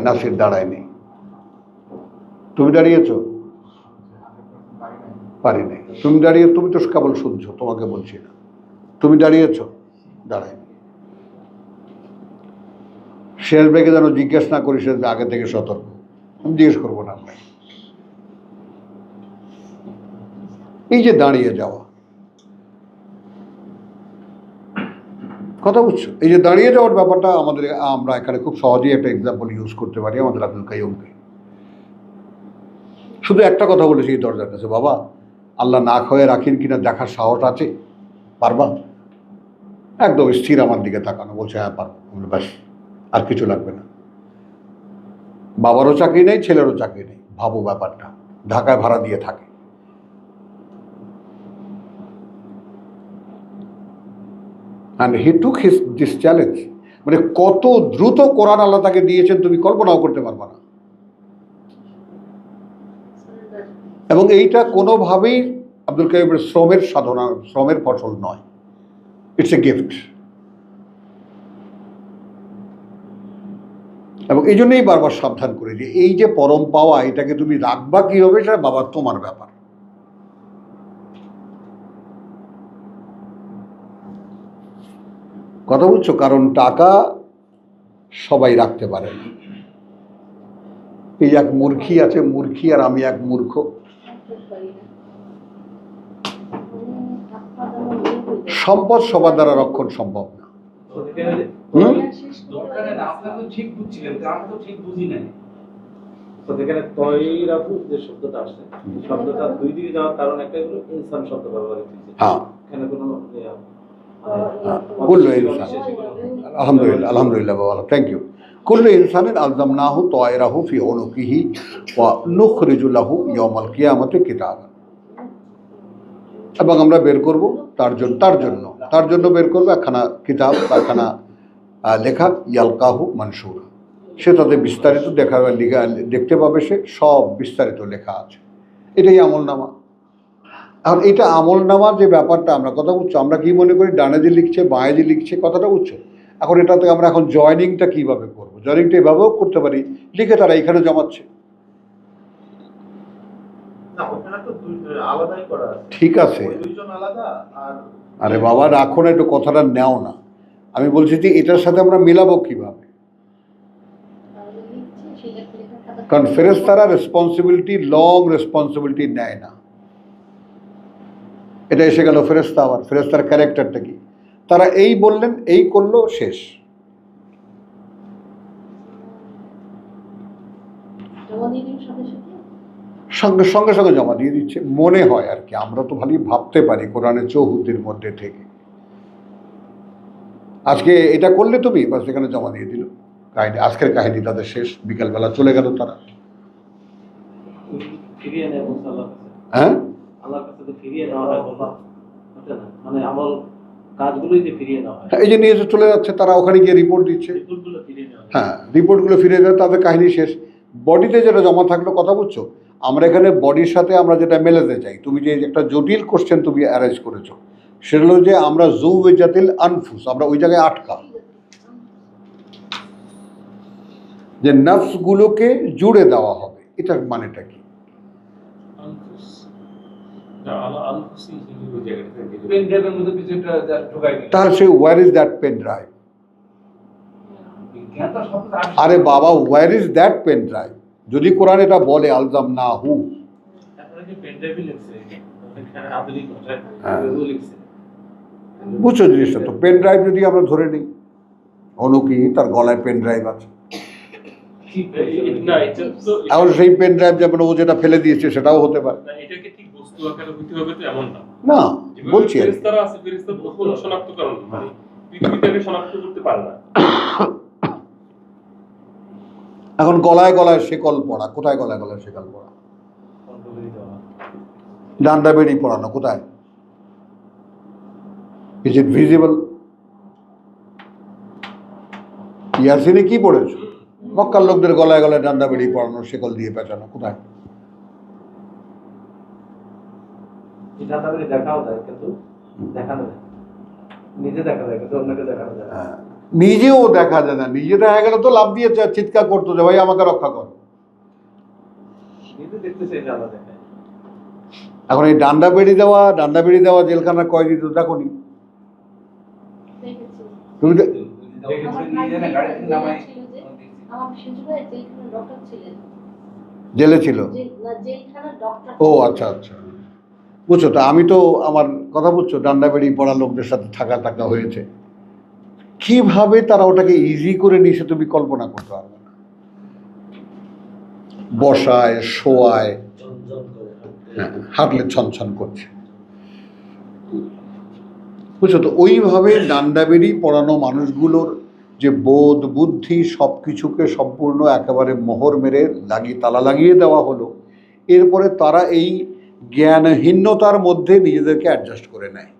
নাসির দাঁড়ায়নি। তুমি দাঁড়িয়েছো? পারি নাই। তুমি দাঁড়িয়ে, তুমি তো কেবল শুনছো, তোমাকে বলছি না। তুমি দাঁড়িয়েছো? দাঁড়ায়নি। শেষ বেগে যেন জিজ্ঞেস না করি, সে আগে থেকে সতর্ক। আমি জিজ্ঞেস করবো না আপনাকে। এই যে দাঁড়িয়ে যাওয়া, কথা বুঝছো? এই যে দাঁড়িয়ে যাওয়ার ব্যাপারটা আমাদের, আমরা এখানে খুব সহজেই একটা এক্সাম্পল ইউজ করতে পারি আমাদের আব্দুল কাইয়ুমকে। শুধু একটা কথা বলেছি এই দরজার কাছে, বাবা আল্লাহ না খাওয়ায় রাখেন কিনা দেখার সাহস আছে? পারবা? একদম স্থির আমার দিকে তাকানো, বলছে হ্যাঁ পারবো। ব্যাস, আর কিছু লাগবে না। বাবারও চাকরি নেই, ছেলেরও চাকরি নেই। ভাবো ব্যাপারটা, ঢাকায় ভাড়া দিয়ে থাকে। And he took this challenge. মানে কত দ্রুত কোরআন আল্লাহ তাকে দিয়েছেন তুমি কল্পনাও করতে পারবা না। এবং এইটা কোনোভাবেই আব্দুল কাইয়ুমের শ্রমের সাধনা, শ্রমের ফসল নয়। It's a gift. এবং এই জন্যই বারবার সাবধান করে যে এই যে পরম পাওয়া, এটাকে তুমি রাখবা কিভাবে, সেটা বাবার তোমার ব্যাপার। কথা বুঝছো? কারণ টাকা সবাই রাখতে পারে না। এই এক মূর্খী আছে, মূর্খী, আর আমি এক মূর্খ। সম্পদ সবার দ্বারা রক্ষণ সম্ভব না। হুম? দরকারে না, আপনারা তো ঠিক বুঝছিলেন, কিন্তু আমরা তো ঠিক বুঝি নাই। তো এখানে তয়রাফু যে শব্দটা আসছে, শব্দটা দুই দিকে যাওয়ার কারণ একটাই হলো ইনসান শব্দ ব্যবহার হয়েছে। হ্যাঁ, এখানে কোনো কুল্লু ইনসান। আলহামদুলিল্লাহ, আলহামদুলিল্লাহ বাবা, থ্যাংক ইউ। কুল্লু ইনসানিন আলজামনাহু তায়রাহু ফি উনুকিহি ওয়া নুখরিজু লাহু ইয়াওমাল কিয়ামাতি কিতাবান। এবং আমরা বের করব তার জন্য বের করবো একখানা কিতাব, একখানা লেখা, ইয়ালকাহু মানসুরা। সে তাদের বিস্তারিত দেখতে পাবে, সে সব বিস্তারিত লেখা আছে। এটাই আমলনামা। আর এটা আমলনামার যে ব্যাপারটা, আমরা কথা বুঝছো, আমরা কি মনে করি ডানে যে লিখছে, বাঁয়ে যে লিখছে, কথাটা বুঝছো? এখন এটাতে আমরা এখন জয়নিংটা কিভাবে করবো? জয়নিংটা এভাবেও করতে পারি, লিখে তারা এখানে জমাচ্ছে। না, ওখানে তো আলাদাই করা আছে। ঠিক আছে, ওই দুইজন আলাদা। আর আরে বাবা রাখো না, একটু কথাটা নেও না। আমি বলছি যে এটার সাথে আমরা মিলাবো কিভাবে? কারণ ফেরেশতারা রেসপন্সিবিলিটি, লং রেসপন্সিবিলিটি নেয় না। এটা এসে গেল ফেরেশতা। আবার ফেরেশতার ক্যারেক্টারটা কি? তারা এই বললেন, এই করলো, শেষ। সঙ্গে সঙ্গে সঙ্গে জমা দিয়ে দিচ্ছে, মনে হয় আর কি। আমরা তো ভালোই ভাবতে পারি কোরআনের চৌহুদ্দির মধ্যে থেকে। আজকে এটা করলে তুমি, বাস এখানে জমা দিয়ে দিল, কাহিনী, আজকের কাহিনী তাদের শেষ। বিকালবেলা চলে গেল তারা। ফিরিয়ে নেয় বলছে আল্লাহর কাছে। হ্যাঁ, আল্লাহর কাছে তো ফিরিয়ে নেওয়া হয় বললো। বুঝলে না? মানে আমল কাজগুলোই যে ফিরিয়ে নেওয়া হয়, এই যে নিয়ে চলে যাচ্ছে, তারা ওখানে গিয়ে রিপোর্ট দিচ্ছে। রিপোর্টগুলো ফিরিয়ে নেওয়া হয়। হ্যাঁ, রিপোর্টগুলো ফিরে যায়, তাদের কাহিনী শেষ। বডিতে যেটা জমা থাকলো, কথা বুঝছো, আমরা এখানে বডির সাথে আমরা যেটা মেলাতে চাই, তুমি যে একটা জটিল কোশ্চেন তুমি অ্যারেঞ্জ করেছো, সেটা হলো যে আমরা জুওয়াজাতিল আনফুস, আমরা ওই জায়গায় আটকা, যে নফসগুলোকে জুড়ে দেওয়া হবে। এটার মানেটা কি? পেন ড্রাইভের মধ্যে কিছু একটা just ঢোকাই দিল। তাহলে সে where is that pen drive? জ্ঞানটা শব্দটা আসছে। আরে বাবা, where is that pen drive? যদি কোরআন এটা বলে আলজাম না হু, আপনারা কি পেন ড্রাইভে লিখছে? আধুনিক ভাষায় হ্যাঁ, এগুলো লিখছে। বুঝছো জিনিসটা তো? পেন ড্রাইভ যদি আমরা ধরে নিই, অনুকি তার গলায় পেন ড্রাইভ আছে, না, এটা তো এখন সেই পেন ড্রাইভ যেমন ও যেটা ফেলে দিয়েছে সেটাও হতে পারে। না, এটাকে ঠিক বস্তু আকারে হইতে হবে তো এমন না। না, যেভাবে বলছি আর কি। ফেরেশতারা আছে, ফেরেশতা তো কোনো শনাক্তকরণ মানে পৃথিবীটাকে শনাক্ত করতে পারে না। এখন গলায় গলায় শেকল পড়া, কোথায় গলায় গলায় শেকল পড়া? ডান্ডা বেড়ি পড়ানো কোথায়? Is it visible? ইয়াসিনে কি পড়েছো? মক্কার লোকদের গলায় গলায় ডান্ডা বেড়ি পড়ানো, শেকল দিয়ে পেঁচানো, কোথায়? এটা তাহলে দেখাও যায় কিন্তু দেখানো যায়, নিজে দেখা যায় কিন্তু অন্যকে দেখানো যায় না। হ্যাঁ, নিজেও দেখা যায় না। নিজে দেখা গেলে তো লাভ দিয়ে চিৎকার করতো যে ভাই আমাকে রক্ষা কর। নিজে দেখতেছে এটা আলাদা দেখায়। এখন এই ডান্ডা বেড়ি দেওয়া জেলখানার কয়েদি তো দেখোনি দেখেছি। তুমি তো- আমার নিজে না গাড়ি থেকে নামাই ছিল যে আমার শিশু ভাই জেলখানার ডক্টর ছিলেন, জেলে ছিল। জেলখানার ডক্টর। ও আচ্ছা আচ্ছা, বুঝছো তো। আমি তো আমার কথা বুঝছো, ডান্ডা বেড়ি পড়া লোকদের সাথে থাকা হয়েছে। কিভাবে তারা ওটাকে ইজি করে নিয়েছে তুমি কল্পনা করতে পারবে না। বসায়, শোয়ায়, হ্যাঁ, হাঁটলে ছনছন করছে, বুঝছো তো। ওইভাবে ডান্ডা বেড়ি পড়ানো মানুষগুলোর যে বোধ বুদ্ধি সব কিছুকে সম্পূর্ণ একেবারে মোহর মেরে তালা লাগিয়ে দেওয়া হলো। এরপরে তারা এই জ্ঞানহীনতার মধ্যে নিজেদেরকে অ্যাডজাস্ট করে নেয়।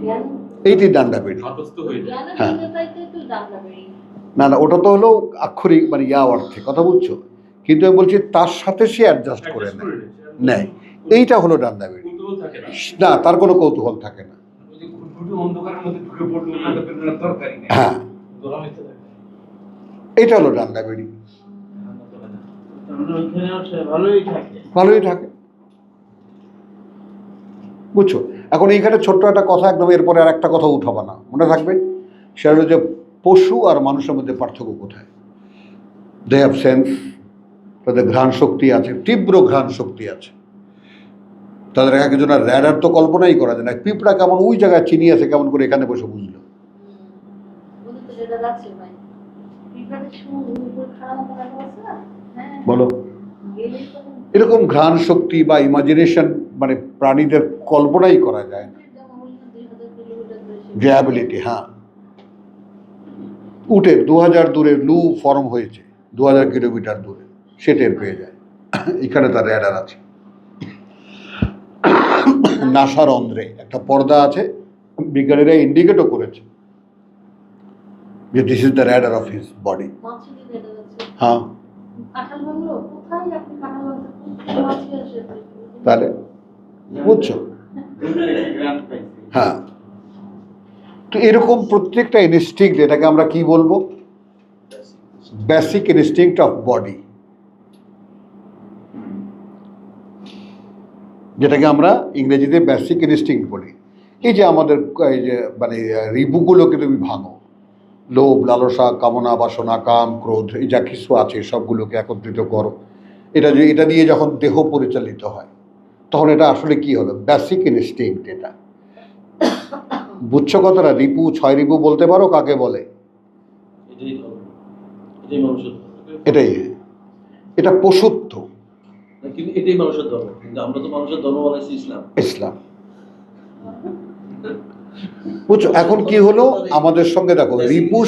জ্ঞান এইটি ডান্ডা বেড়ি। ধাতস্থ হয়ে যায়। জ্ঞানহীনতাইতে তো ডান্ডা বেরি। না না, ওটা তো হলো আক্ষরিক মানে অর্থে, কথা বুঝছো। কিন্তু আমি বলছি তার সাথে সে অ্যাডজাস্ট করে Adjust নেয়। নিয়েছে। নেয়। এইটা হলো ডান্ডা বেড়ি। কৌতূহল থাকে না। না, তার কোনো কৌতূহল থাকে না। ওই যে ঘুটঘুটে অন্ধকারের মধ্যে ঢুকে পড়লো না তো পেরোনোর দরকারই নেই। হ্যাঁ, দোলা হইতে থাকে। এইটা হলো ডান্ডা বেড়ি। ওইখানেও সে ভালোই থাকে। ভালোই থাকে, বুঝছো। এখন এইখানে ছোট্ট একটা কথা, একদম এরপরে আর একটা কথা উঠাবো না, মনে থাকবে। সেটা হলো যে পশু আর মানুষের মধ্যে পার্থক্য কোথায়। দে হ্যাভ সেন্স, তাদের ঘ্রাণ শক্তি আছে, তীব্র ঘ্রাণ শক্তি আছে। তাদের একজনের র্যাডার তো কল্পনাই করা যায় না। পিঁপড়া কেমন ওই জায়গায় চিনি আছে কেমন করে এখানে বসে বুঝলো। ওদের তো যেটা যাচ্ছে ভাই, পিঁপড়াদের সময় উপর খারাপ মতো রাখা আছে না, হ্যাঁ বলো, গেলেই তো এরকম ঘ্রাণ শক্তি বা ইমাজিনেশন মানে প্রাণীদের কল্পনাই করা যায় না। যেমন বললাম 2000 কিলোমিটার বেশি যে অ্যাবিলিটি, হ্যাঁ। উটের 2000 দূরে লু ফর্ম হয়েছে, 2000 কিলোমিটার দূরে, সে টের পেয়ে যায়। এখানে তার র্যাডার আছে। নাসার অন্ধ্রে একটা পর্দা আছে, বিজ্ঞানীরা ইন্ডিকেটও করেছে যে this is the radar of his body. মাছি দিয়ে দেখা যাচ্ছে। হ্যাঁ, কাঁঠাল ভাঙলো কোথায়, আপনি কাঁঠাল ভাঙতে মাছি আসে। তাহলে বুঝছো। হ্যাঁ, তো এরকম প্রত্যেকটা ইনস্টিংক্ট, এটাকে আমরা কি বলবো, বেসিক ইনস্টিংক্ট অফ বডি, যেটাকে আমরা ইংরেজিতে বেসিক ইনস্টিংক্ট বলি। এই যে আমাদের এই যে মানে রিপুগুলোকে তুমি ভাঙো, লোভ, লালসা, কামনা, বাসনা, কাম, ক্রোধ, এই যা কিছু আছে সবগুলোকে একত্রিত করো। এটা দিয়ে যখন দেহ পরিচালিত হয় তখন এটা আসলে কি হলো, বেসিক ইনস্টিংক্ট। এটা বুঝছো কথাটা? রিপু, 6 রিপু বলতে পারো কাকে বলে? এটাই ধর্ম, এটাই মানুষের ধর্ম। এটাই, এটা পশুত্ব, কিন্তু এটাই মানুষের ধর্ম, কিন্তু আমরা তো মানুষের ধর্ম বানাইছি ইসলাম। ইসলাম। বুঝছো, এখন কি হলো আমাদের সঙ্গে, দেখো, রিপুর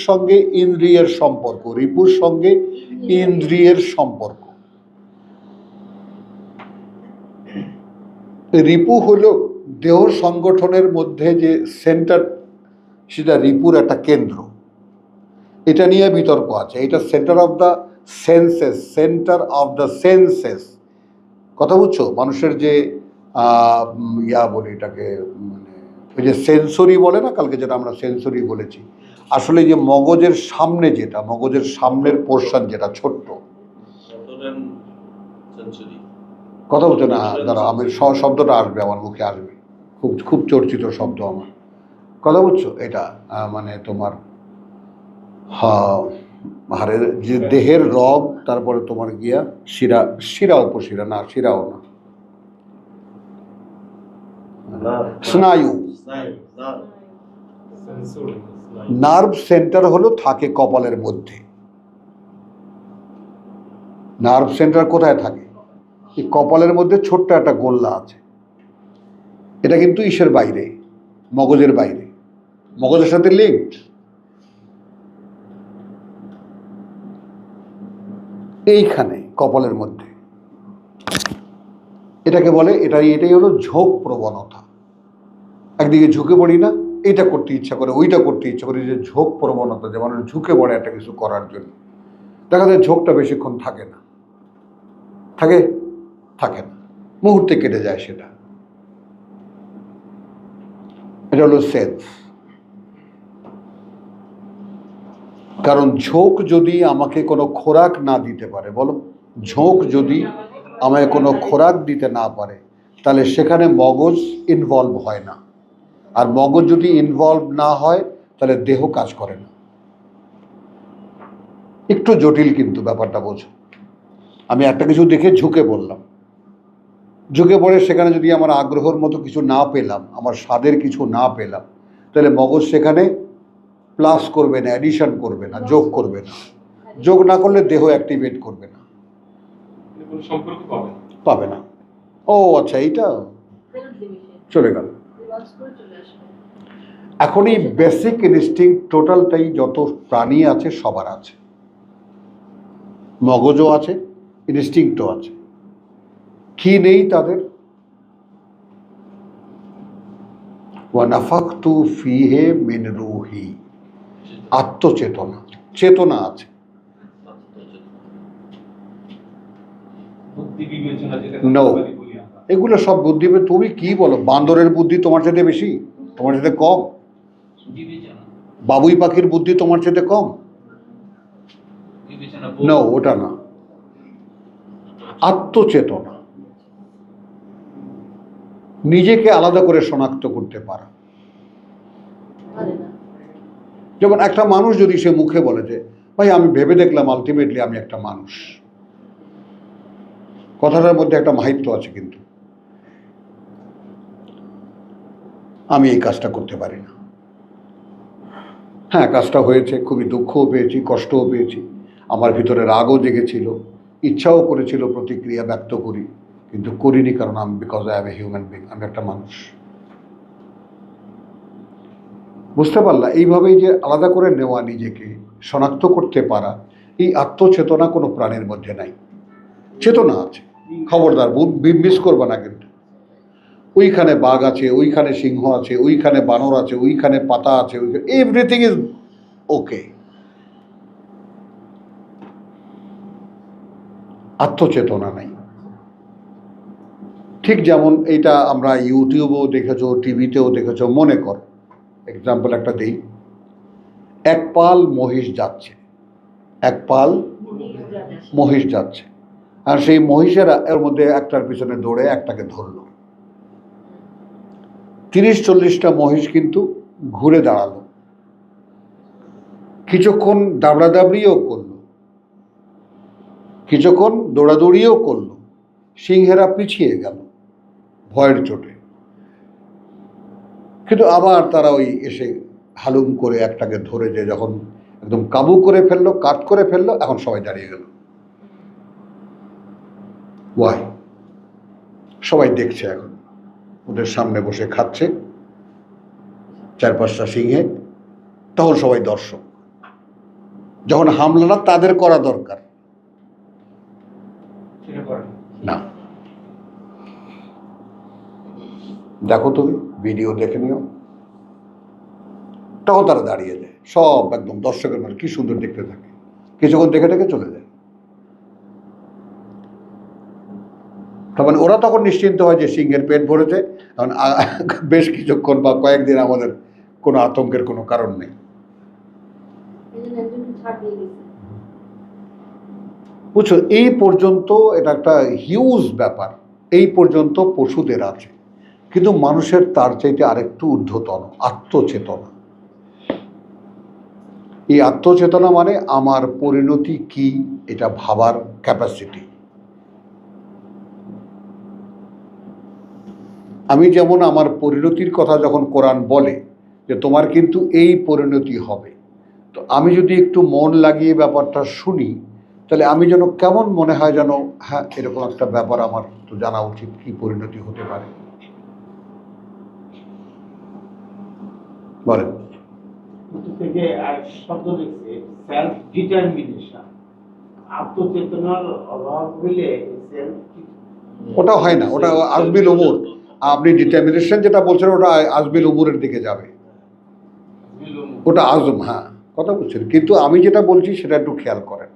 সঙ্গে ইন্দ্রিয়ের সম্পর্ক, রিপুর সঙ্গে ইন্দ্রিয়ের সম্পর্ক। রিপু হলো দেহ সংগঠনের মধ্যে যে সেন্টার, সেটা রিপুর একটা কেন্দ্র। এটা নিয়ে বিতর্ক আছে। এটা সেন্টার অফ দ্য সেন্সেস, কথা বুঝছো। মানুষের যে বলি এটাকে, মানে ওই যে সেন্সরি বলে না, কালকে যেটা আমরা সেন্সরি বলেছি, আসলে যে মগজের সামনে, যেটা মগজের সামনের পোর্শন, যেটা ছোট্ট, সেঞ্চুরি। কথা বলছো না? দাঁড়া, আমি শব্দটা আসবে, আমার মুখে আসবে, খুব খুব চর্চিত শব্দ আমার, কথা বুঝছো। এটা মানে তোমার হাড়ের যে দেহের রগ, তারপরে তোমার গিয়া শিরা উপশিরা, না শিরাও না, স্নায়ু, Sensory, like- নার্ভ সেন্টার হলো থাকে কপালের মধ্যে। নার্ভ সেন্টার কোথায় থাকে? এই কপালের মধ্যে ছোট্ট একটা গোল্লা আছে। এটা কিন্তু ইসের বাইরে, মগজের বাইরে, মগজের সাথে লিঙ্কড। এইখানে কপালের মধ্যে এটাকে বলে, এটাই হলো ঝোঁক প্রবণতা। একদিকে ঝুঁকে পড়ি না, এইটা করতে ইচ্ছা করে, ওইটা করতে ইচ্ছা করে, যে ঝোঁক প্রবণতা, যে মানুষ ঝুঁকে পড়ে একটা কিছু করার জন্য, দেখা যায় ঝোঁকটা বেশিক্ষণ থাকে না, থাকে না, মুহূর্তে কেটে যায় সেটা। এটা হলো সেন্স। কারণ ঝোঁক যদি আমাকে কোনো খোরাক না দিতে পারে, বলো, ঝোঁক যদি আমায় কোনো খোরাক দিতে না পারে, তাহলে সেখানে মগজ ইনভলভ হয় না। আর মগজ যদি ইনভলভ না হয়, তাহলে দেহ কাজ করে না। একটু জটিল কিন্তু ব্যাপারটা বোঝো। আমি একটা কিছু দেখে ঝুঁকে পড়লাম, ঝুঁকে পড়ে সেখানে যদি আমার আগ্রহের মতো কিছু না পেলাম, আমার স্বাদের কিছু না পেলাম, তাহলে মগজ সেখানে প্লাস করবে না, অ্যাডিশন করবে না, যোগ করবে না। যোগ না করলে দেহ অ্যাক্টিভেট করবে না, কোনো সম্পর্ক পাবে না। পাবে না। ও আচ্ছা, এইটা ফেরত দিবি সে। চলে গেল। রিভার্স করে চলে আসবে। এখন এই বেসিক ইনস্টিংক্ট টোটালটাই যত প্রাণী আছে সবার আছে, মগজও আছে, ইনস্টিংক্টও আছে। কি নেই তাদের? ওয়ানাফাখতু ফিহে মিন রূহি, আত্মচেতনা, চেতনা আছে। বুদ্ধি বিবেচনা যেটা No. বলি আমরা। এগুলো সব বুদ্ধি। তুমি কি বলো, বান্দরের বুদ্ধি তোমার চাইতে বেশি, তোমার চাইতে কম? বিবেচনা বাবুই পাখির বুদ্ধি তোমার চাইতে কম? বিবেচনা না, ওটা না। আত্মচেতনা, নিজেকে আলাদা করে শনাক্ত করতে পারা। পারে না। যেমন একটা মানুষ যদি সে মুখে বলে যে ভাই আমি ভেবে দেখলাম আলটিমেটলি আমি একটা মানুষ, কথাটার মধ্যে একটা মাহিত্য আছে, কিন্তু আমি এই কাজটা করতে পারি না। হ্যাঁ, কাজটা হয়েছে, খুবই দুঃখও পেয়েছি, কষ্টও পেয়েছি, আমার ভিতরে রাগও জেগেছিল, ইচ্ছাও করেছিল প্রতিক্রিয়া ব্যক্ত করি, কিন্তু করিনি, কারণ আমি because I M a human being, আমি একটা মানুষ। বুঝতে পারলা? এইভাবেই যে আলাদা করে নেওয়া, নিজেকে শনাক্ত করতে পারা, এই আত্মচেতনা কোনো প্রাণীর মধ্যে নাই। চেতনা আছে, খবরদার মিস করবা না কিন্তু। ওইখানে বাঘ আছে, ওইখানে সিংহ আছে, ওইখানে বানর আছে, ওইখানে পাতা আছে, ওইখানে এভরিথিং ইজ ওকে। আত্মচেতনা নাই। ঠিক যেমন এইটা আমরা ইউটিউবেও দেখেছো, টিভিতেও দেখেছো। মনে কর, এক্সাম্পল একটা দিই, এক পাল মহিষ যাচ্ছে, এক পাল মহিষ যাচ্ছে, আর সেই মহিষেরা এর মধ্যে একটার পিছনে দৌড়ে একটাকে ধরলো। 30-40টা মহিষ কিন্তু ঘুরে দাঁড়ালো, কিছুক্ষণ দাবড়াদাবড়িও করলো, কিছুক্ষণ দৌড়াদৌড়িও করলো, সিংহেরা পিছিয়ে গেল ভয়ের চোটে, কিন্তু আবার তারা ওই এসে হালুম করে একটাকে ধরে, যে যখন একদম কাবু করে ফেললো, কাট করে ফেললো, এখন সবাই দাঁড়িয়ে গেল। ওয়াই? সবাই দেখছে, এখন ওদের সামনে বসে খাচ্ছে 4-5টা সিংহে, তখন সবাই দর্শক। যখন হামলাটা তাদের করা দরকার, সেটা করে না। দেখো, তুমি ভিডিও দেখে নিও, তখন তারা দাঁড়িয়ে যায়, সব একদম দর্শকের মধ্যে, কি সুন্দর দেখতে থাকে, কিছুক্ষণ দেখে দেখে চলে যায়। তার মানে ওরা তখন নিশ্চিন্ত হয় যে সিংহের পেট ভরেছে, কারণ বেশ কিছুক্ষণ বা কয়েকদিন আমাদের কোনো আতঙ্কের কোনো কারণ নেই। এই জন্য একজনকে ছাড় দিয়ে গেছে। বুঝছো, এই পর্যন্ত এটা একটা হিউজ ব্যাপার। এই পর্যন্ত পশুদের আছে, কিন্তু মানুষের তার চাইতে আরেকটু ঊর্ধ্বতন আত্মচেতনা। এই আত্মচেতনা মানে আমার পরিণতি কি, এটা ভাবার ক্যাপাসিটি। আমি যেমন আমার পরিণতির কথা যখন কোরআন বলে যে তোমার কিন্তু এই পরিণতি হবে, তো আমি যদি একটু মন লাগিয়ে ব্যাপারটা শুনি, তাহলে আমি যেন কেমন মনে হয়, যেন হ্যাঁ এরকম একটা ব্যাপার আমার তো জানা উচিত, কি পরিণতি হতে পারে। বলেন। থেকে এক শব্দ লিখছে সেলফ ডিটারমিনেশন। আত্মচেতনার অভাব হইলে সেলফ ওটা হয় না, ওটা আজবিল উমুর। আপনি ডিটারমিনেশন যেটা বলছেন, ওটা আজবিল উমুরের দিকে যাবে। ওটা আজম, হ্যাঁ, কথা বলছেন। কিন্তু আমি যেটা বলছি সেটা একটু খেয়াল করেন,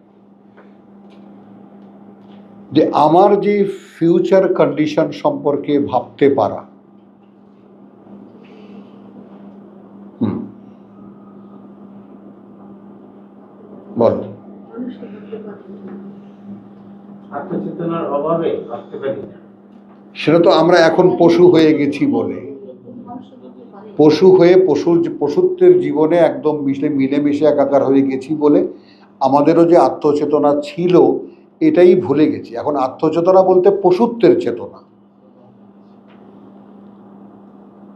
যে আমার যে ফিউচার কন্ডিশন সম্পর্কে ভাবতে পারা, হুম, বল। মানুষকে বুঝতে পারি না। আত্মচেতনার অভাবে ভাবতে পারি না। সেটা তো আমরা এখন পশু হয়ে গেছি বলে, মানুষকে বুঝতে পারি না। পশু হয়ে পশুত্বের জীবনে একদম মিলেমিশে একাকার হয়ে গেছি বলে আমাদেরও যে আত্মচেতনা ছিল এটাই ভুলে গেছি। এখন আত্মচেতনা বলতে পশুত্বের চেতনা।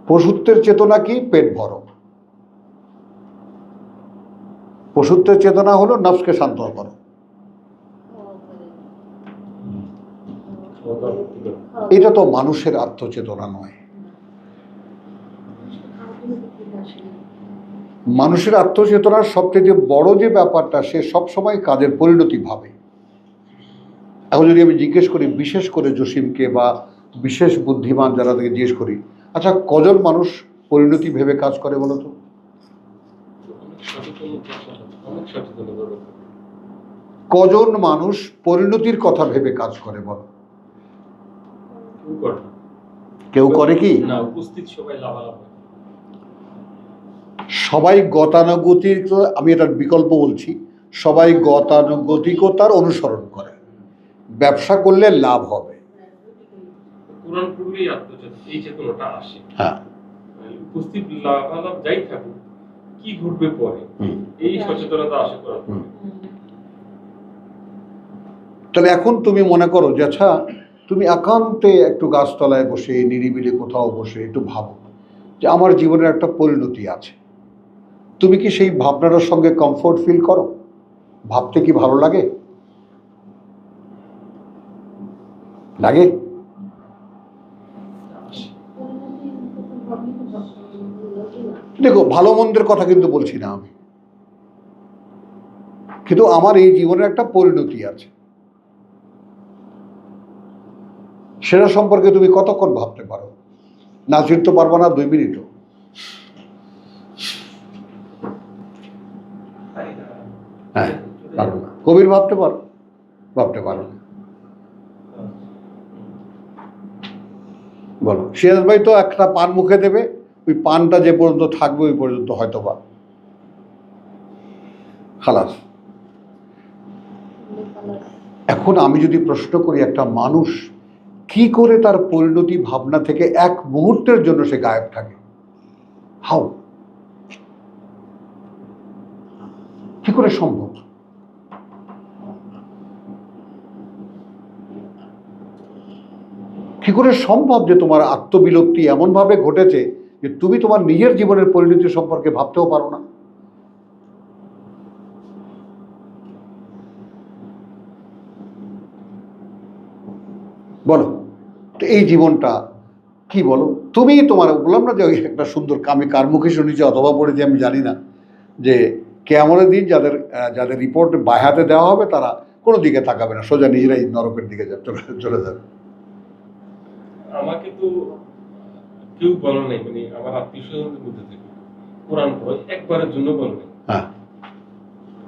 পশুত্বের চেতনা কি? পেট ভরো। পশুত্বের চেতনা হলো নফসকে শান্ত করো। এটা তো মানুষের আত্মচেতনা নয়। মানুষের আত্মচেতনার সবচেয়ে বড় যে ব্যাপারটা, সে সবসময় কাজের পরিণতি ভাবে। এখন যদি আমি জিজ্ঞেস করি, বিশেষ করে জসিমকে বা বিশেষ বুদ্ধিমান যারা তাকে জিজ্ঞেস করি, আচ্ছা কজন মানুষ পরিণতি ভেবে কাজ করে বলো তো? অনেক সচেতনতা দরকার। কজন মানুষ পরিণতির কথা ভেবে কাজ করে বলো? কেউ করে না। কেউ করে কি? না, উপস্থিত সবাই লাভালাভ হয়। সবাই গতানুগতিক, আমি এটার বিকল্প বলছি, সবাই গতানুগতিকতার অনুসরণ করে। ব্যবসা করলে লাভ হবে, কোরআন পড়লেই এই চেতনাটা আসে। হ্যাঁ, উপস্থিত লাভালাভ যাই থাকুক, কি ঘটবে পরে, হুম। এই সচেতনতা আসে করার হুম। তাহলে এখন তুমি মনে করো যে আচ্ছা তুমি একান্তে একটু গাছতলায় বসে নিরিবিলি কোথাও বসে একটু ভাবো যে আমার জীবনের একটা পরিণতি আছে। তুমি কি সেই ভাবনাটার সঙ্গে কমফোর্ট ফিল করো? ভাবতে কি ভালো লাগে? লাগে? দেখো, ভালো মন্দের কথা কিন্তু বলছি না আমি, কিন্তু আমার এই জীবনের একটা পরিণতি আছে, সেটা সম্পর্কে তুমি কতক্ষণ ভাবতে পারো? নাজির তো পারবো না 2 মিনিটও। হ্যাঁ, পারো না। কবির ভাবতে পারো? ভাবতে পারো না। বলো, সিরাজ ভাই তো একটা পান মুখে দেবে, ওই পানটা যে পর্যন্ত থাকবে ওই পর্যন্ত হয়তো বা খালাস। এখন আমি যদি প্রশ্ন করি একটা মানুষ কি করে তার পরিণতি ভাবনা থেকে এক মুহূর্তের জন্য সে গায়েব থাকে? হাউ? কি করে সম্ভব? কি করে সম্ভব যে তোমার আত্মবিলুপ্তি এমন ভাবে ঘটেছে যে তুমি তোমার নিজের জীবনের পরিণতি সম্পর্কে ভাবতেও পারো না? বলো তো, এই জীবনটা কি বলো? তুমি তোমার বললাম না যে ওই একটা সুন্দর, আমি কার মুখে শুনেছি অথবা পড়েছি আমি জানি না, যে কেয়ামতের দিন যাদের রিপোর্ট বায়াতে দেওয়া হবে তারা কোনো দিকে তাকাবে না, সোজা নিজেরাই নরকের দিকে চলে যাবে। আমাকে তো কেউ বলে নাই, মানে আমার আত্মীয় স্বজনদের মধ্যে থেকে কোরআন পড়ে একবারের জন্য বলে নাই। হ্যাঁ,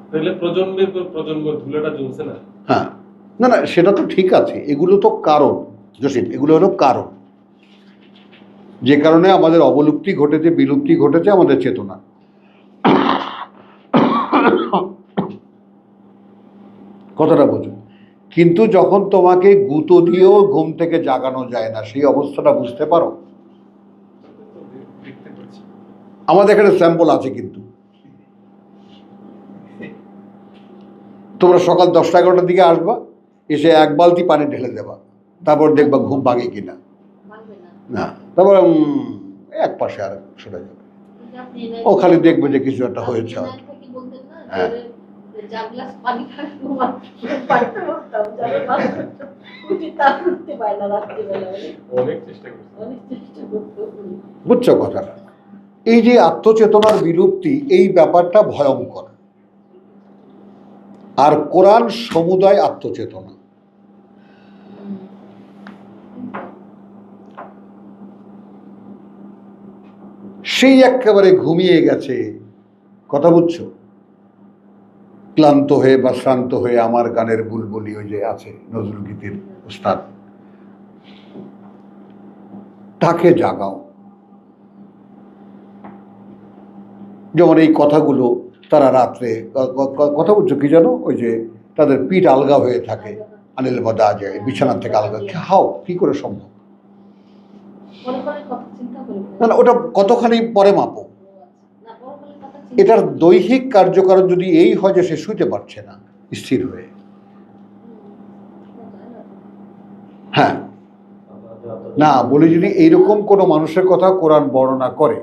তাহলে প্রজন্মের পর প্রজন্ম ধুলাটা জ্বলছে না। হ্যাঁ, না না, সেটা তো ঠিক আছে, এগুলো তো কারণ জসিম, এগুলো হলো কারণ, যে কারণে আমাদের অবলুপ্তি ঘটেছে, বিলুপ্তি ঘটেছে আমাদের চেতনা। কথাটা বোঝো। কিন্তু যখন তোমাকে গুঁতো দিয়েও ঘুম থেকে জাগানো যায় না, সেই অবস্থাটা বুঝতে পারো? দেখতে পাচ্ছি। আমাদের এখানে স্যাম্পল আছে, কিন্তু তোমরা সকাল 10টা-11টার দিকে আসবা, এসে 1 বালতি পানি ঢেলে দেবা, তারপর দেখবা ঘুম ভাঙে কিনা। না, তারপর এক পাশে আর সরে যাবে, ও খালি দেখবে যে কিছু একটা হয়েছে হয়তো। হ্যাঁ, অনেক চেষ্টা করছি। বুঝছো কথাটা? এই যে আত্মচেতনার বিলুপ্তি, এই ব্যাপারটা ভয়ঙ্কর। আর কোরআন সমুদায় আত্মচেতনা। সেই একেবারে ঘুমিয়ে গেছে, কথা বুঝছো? ক্লান্ত হয়ে বা শ্রান্ত হয়ে আমার গানের বুলবুলি ওই যে আছে নজরুল গীতির উস্তাদ, তাকে জাগাও। যেমন এই কথাগুলো তারা রাত্রে কথা বুঝছো কি জানো, ওই যে তাদের পিঠ আলগা হয়ে থাকে, আনিল বাদা যায় বিছানার থেকে আলগা, হাও কি করে সম্ভব? পরকালের কথা চিন্তা করে না না, ওটা কতখানি পরে মাপো। না, পরকালের কথা চিন্তা এটার দৈহিক কার্যকারণ যদি এই হয় যে সে শুইতে পারছে না স্থির হয়ে, হ্যাঁ না বলি, যদি এইরকম কোনো মানুষের কথা কোরআন বর্ণনা করে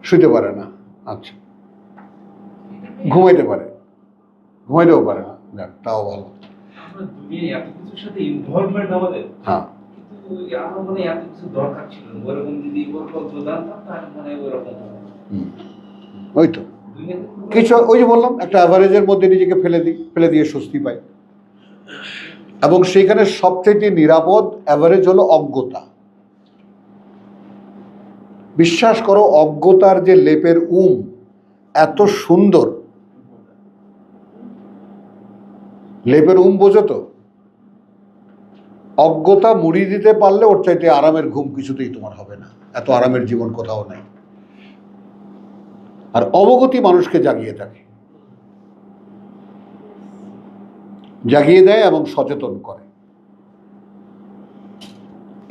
শুইতে পারে না, আচ্ছা ঘুমাইতে পারে, ঘুমাইতেও পারে না, যাক তাও ভালো। আমরা দুনিয়ায় এত কিছুর সাথে ইনভলভমেন্ট আমাদের, হ্যাঁ কিন্তু আমার মনে হয় এত কিছু দরকার ছিল না। ওরকম যদি ওরকম জানতাম তাহলে মানে ওরকম হতো। হুম, ওই তো দুনিয়াতে কিছু ওই যে বললাম একটা অ্যাভারেজের মধ্যে নিজেকে ফেলে দিয়ে স্বস্তি পায়। এবং সেইখানে সবচেয়ে নিরাপদ অ্যাভারেজ হলো অজ্ঞতা। বিশ্বাস করো, অজ্ঞতার যে লেপের এত সুন্দর, লেপের বোঝো তো, অজ্ঞতা মুড়ি দিতে পারলে ওর চাইতে আরামের ঘুম কিছুতেই তোমার হবে না, এত আরামের জীবন কোথাও নাই। আর অবগতি মানুষকে জাগিয়ে থাকে, জাগিয়ে দেয় এবং সচেতন করে।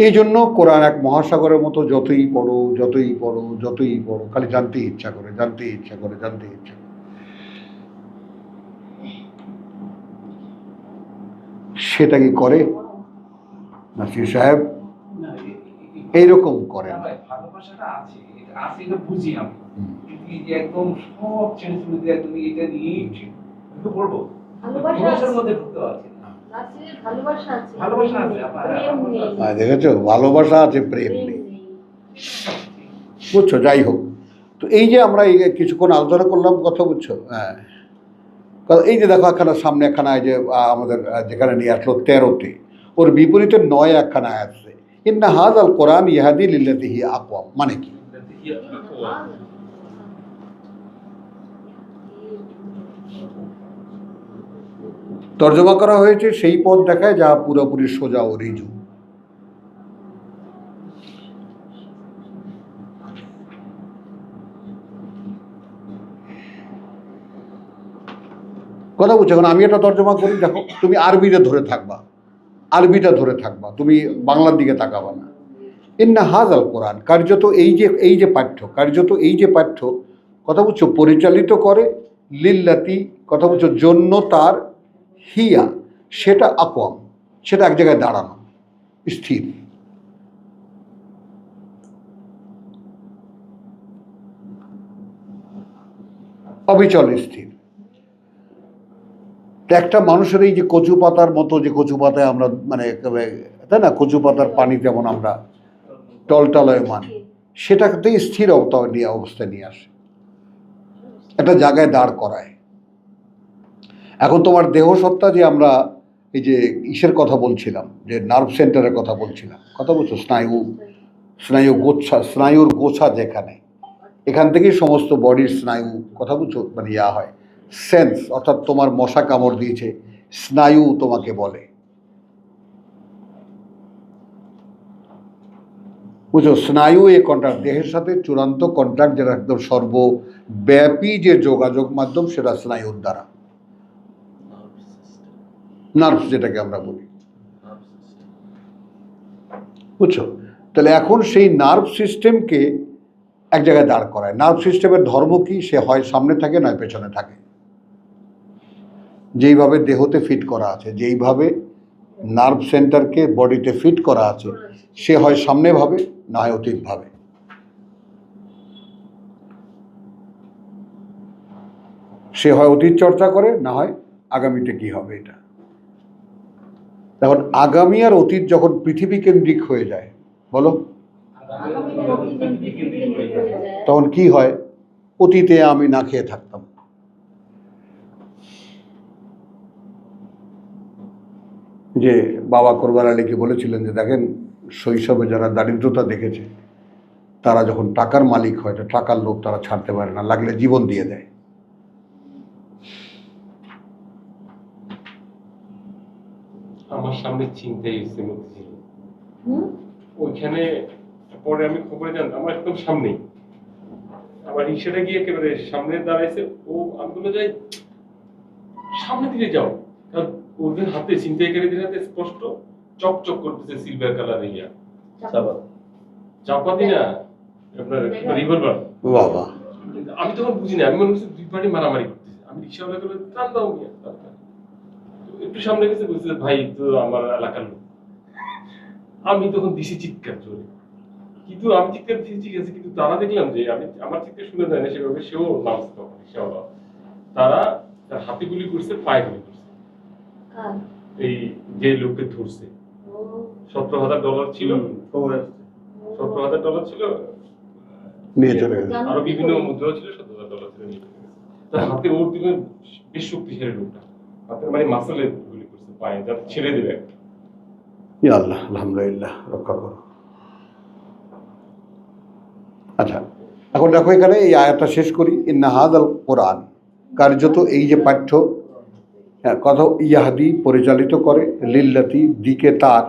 এই জন্য কোরআন এক মহাসাগরের মতো, যতই পড়ো যতই পড়ো যতই পড়ো খালি জানতেই ইচ্ছা করে, জানতেই ইচ্ছা করে, জানতেই ইচ্ছা করে। সেটা কি করে নাসির সাহেব? এইরকম করে না। ভালোবাসাটা আছে, এটা আছে, এটা বুঝি আমি। কিন্তু এই যে একদম সব ছেড়ে চলে দিয়ে তুমি এটা নিয়েই ঢুকে পড়বো, ভালোবাসার মধ্যে ঢুকতে পারছি না। নাসিরের ভালোবাসা আছে, ভালোবাসা আছে, প্রেম নেই। দেখেছো, ভালোবাসা আছে, প্রেম প্রেম নেই, নেই। বুঝছো? যাই হোক, তো এই যে আমরা এই কিছুক্ষণ আলোচনা করলাম, কথা বুঝছো? হ্যাঁ, এই যে দেখো একখানা সামনে একখানা, এই যে আমাদের যেখানে নিয়ে আসলো 13-তে, ওর বিপরীতে 9 একখানা আসছে, ইন্না হাযাল কোরআন ইয়াহদি লিল্লাতি হিয়া আকওয়াম। মানে কি? তর্জমা করা হয়েছে সেই পথ দেখায় যা পুরোপুরি সোজা ও রিজু। কথা বুঝছো? এখন আমি এটা তর্জমা করি, দেখো তুমি আরবিটা ধরে থাকবা, তুমি বাংলার দিকে তাকাবা না। ইন্না হাযাল কোরআন, কার্যত এই যে পাঠ্য, কথা বুঝছো, পরিচালিত করে লিল্লাতি, কথা বুঝছো, জন্য তার, হিয়া সেটা আকওয়াম, সেটা এক জায়গায় দাঁড়ানো, স্থির। অবিচল স্থির। একটা মানুষের এই যে কচু পাতার মতো, যে কচু পাতায় আমরা মানে তাই না, কচু পাতার পানি যেমন আমরা টলটলয়মান, সেটাকেই স্থির অবস্থায় নিয়ে আসে, একটা জায়গায় দাঁড় করায়। এখন তোমার দেহ সত্তা, যে আমরা এই যে ইসের কথা বলছিলাম, যে নার্ভ সেন্টারের কথা বলছিলাম, কথা বলছো, স্নায়ুর গোছা যেখানে, এখান থেকেই সমস্ত বডির স্নায়ু, কথা বুঝছো, মানে হয় সেন্স, অর্থাৎ তোমার মশা কামড় দিয়েছে, স্নায়ু তোমাকে বলে, বুঝো, স্নায়ু এ কন্ট্রাক্ট, দেহের সাথে চূড়ান্ত কন্ট্রাক্ট, যেটা একদম সর্বব্যাপী যে যোগাযোগ মাধ্যম, সেটা স্নায়ুর দ্বারা, নার্ভ যেটাকে আমরা বলি, বুঝছো? তাহলে এখন সেই নার্ভ সিস্টেমকে এক জায়গায় দাঁড় করায়। নার্ভ সিস্টেমের ধর্ম কি? সে হয় সামনে থাকে, নয় পেছনে থাকে। যেইভাবে দেহতে ফিট করা আছে, যেইভাবে নার্ভ সেন্টারকে বডিতে ফিট করা আছে, সে হয় সামনে ভাবে, না হয় অতীত ভাবে। সে হয় অতীত চর্চা করে, না হয় আগামীতে কি হবে এটা। এখন আগামী আর অতীত যখন পৃথিবী কেন্দ্রিক হয়ে যায়, বলো তখন কি হয়? অতীতে আমি না খেয়ে থাকতাম, যে বাবা কোরবান আলীকে বলেছিলেন যে দেখেন, শৈশবে যারা দারিদ্রতা দেখেছে তারা যখন টাকার মালিক হয়, তো টাকার লোভ তারা ছাড়তে পারে না, লাগলে জীবন দিয়ে দেয়। আমার সামনে চিন্তাই হচ্ছে মতিঝিল, হুম? ওইখানে পরে আমি খবরে জানতাম আমার একদম সামনেই, আমার রিক্সাটা গিয়ে একেবারে সামনে দাঁড়াইছে, ও আমি বলে যাই সামনে দিকে যাও, কারণ ওদের হাতে ছিনতাইকারীদের হাতে স্পষ্ট চকচক করতেছে সিলভার কালার ইয়া চাপা চাপাতি না, আপনার রিভলভার। বাবা, আমি তখন বুঝি না, আমি মনে করছি দুই পার্টি মারামারি করতেছে। আমি রিক্সাওয়ালা করে টান দাও মিয়া, টান দাও। তো একটু সামনে গেছে, বলছে ভাই তো আমার এলাকার লোক। আমি তখন দিছি চিৎকার জোরে, কিন্তু আমি চিৎকার দিয়েছি ঠিক আছে, কিন্তু তারা দেখলাম যে আমি আমার চিৎকার শুনে যায় না সেভাবে, সেও নামছে তখন রিক্সাওয়ালা। তারা তার হাতে গুলি করছে, পায়ে গুলি করছে, কার? এই যে লোককে ধরছে। ও, $17,000 ছিল, খবর আসছে। $17,000 ছিল, নিয়ে চলে গেছে। আরো বিভিন্ন মুদ্রাও ছিল, $17,000 ছিল, নিয়ে চলে গেছে। তার হাতে ওর দিকে বেশ শক্তিশালী লোকটা, হাতে মানে মাসেলে গুলি করছে পায়ে, যাতে ছেড়ে দেবে। ইয়া আল্লাহ, আলহামদুলিল্লাহ, রক্ষা করো। আচ্ছা, এখন দেখো এখানে এই আয়াতটা শেষ করি। ইন্না হাযাল কোরআন, কার্যত এই যে পাঠ্য, কথা ইয়াহাদি পরিচালিত করে, লিল্লাতি দিকে তার,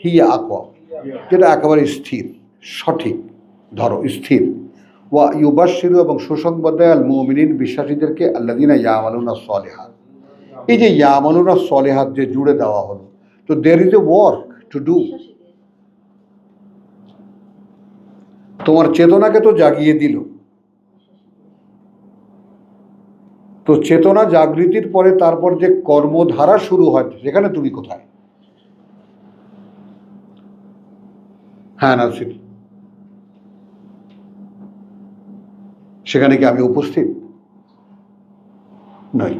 হিয়া আকওয়াম, যেটা একেবারে স্থির, সঠিক, ধরো স্থির, ওয়া ইউবাশশিরু, এবং সুসংবাদ দেয় আল মুমিনিন, বিশ্বাসীদেরকে, আল্লাযিনা ইয়ামালুনাস সলিহাত। এই যে ইয়ামালুনাস সলিহাত যে জুড়ে দেওয়া হলো, তো there is a work to do. বিশ্বাসীদের। তোমার চেতনাকে তো জাগিয়ে দিল, তো চেতনা জাগৃতির পরে তারপর যে কর্মধারা শুরু হয়, সেখানে তুমি কোথায়? হ্যাঁ নাসির, সেখানে কি আমি উপস্থিত নই?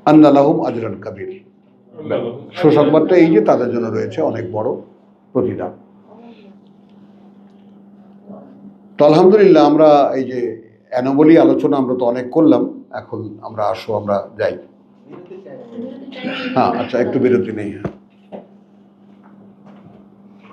আন্না লাহুম আজরান কাবীর, সুসংবাদটা এই যে তাদের জন্য রয়েছে অনেক বড় প্রতিদান। তো আলহামদুলিল্লাহ, আমরা এই যে অ্যানোমালি আলোচনা আমরা তো অনেক করলাম, এখন আমরা আসো আমরা যাই। বিরতি চাই। হ্যাঁ আচ্ছা, একটু বিরতি নেই। হ্যাঁ।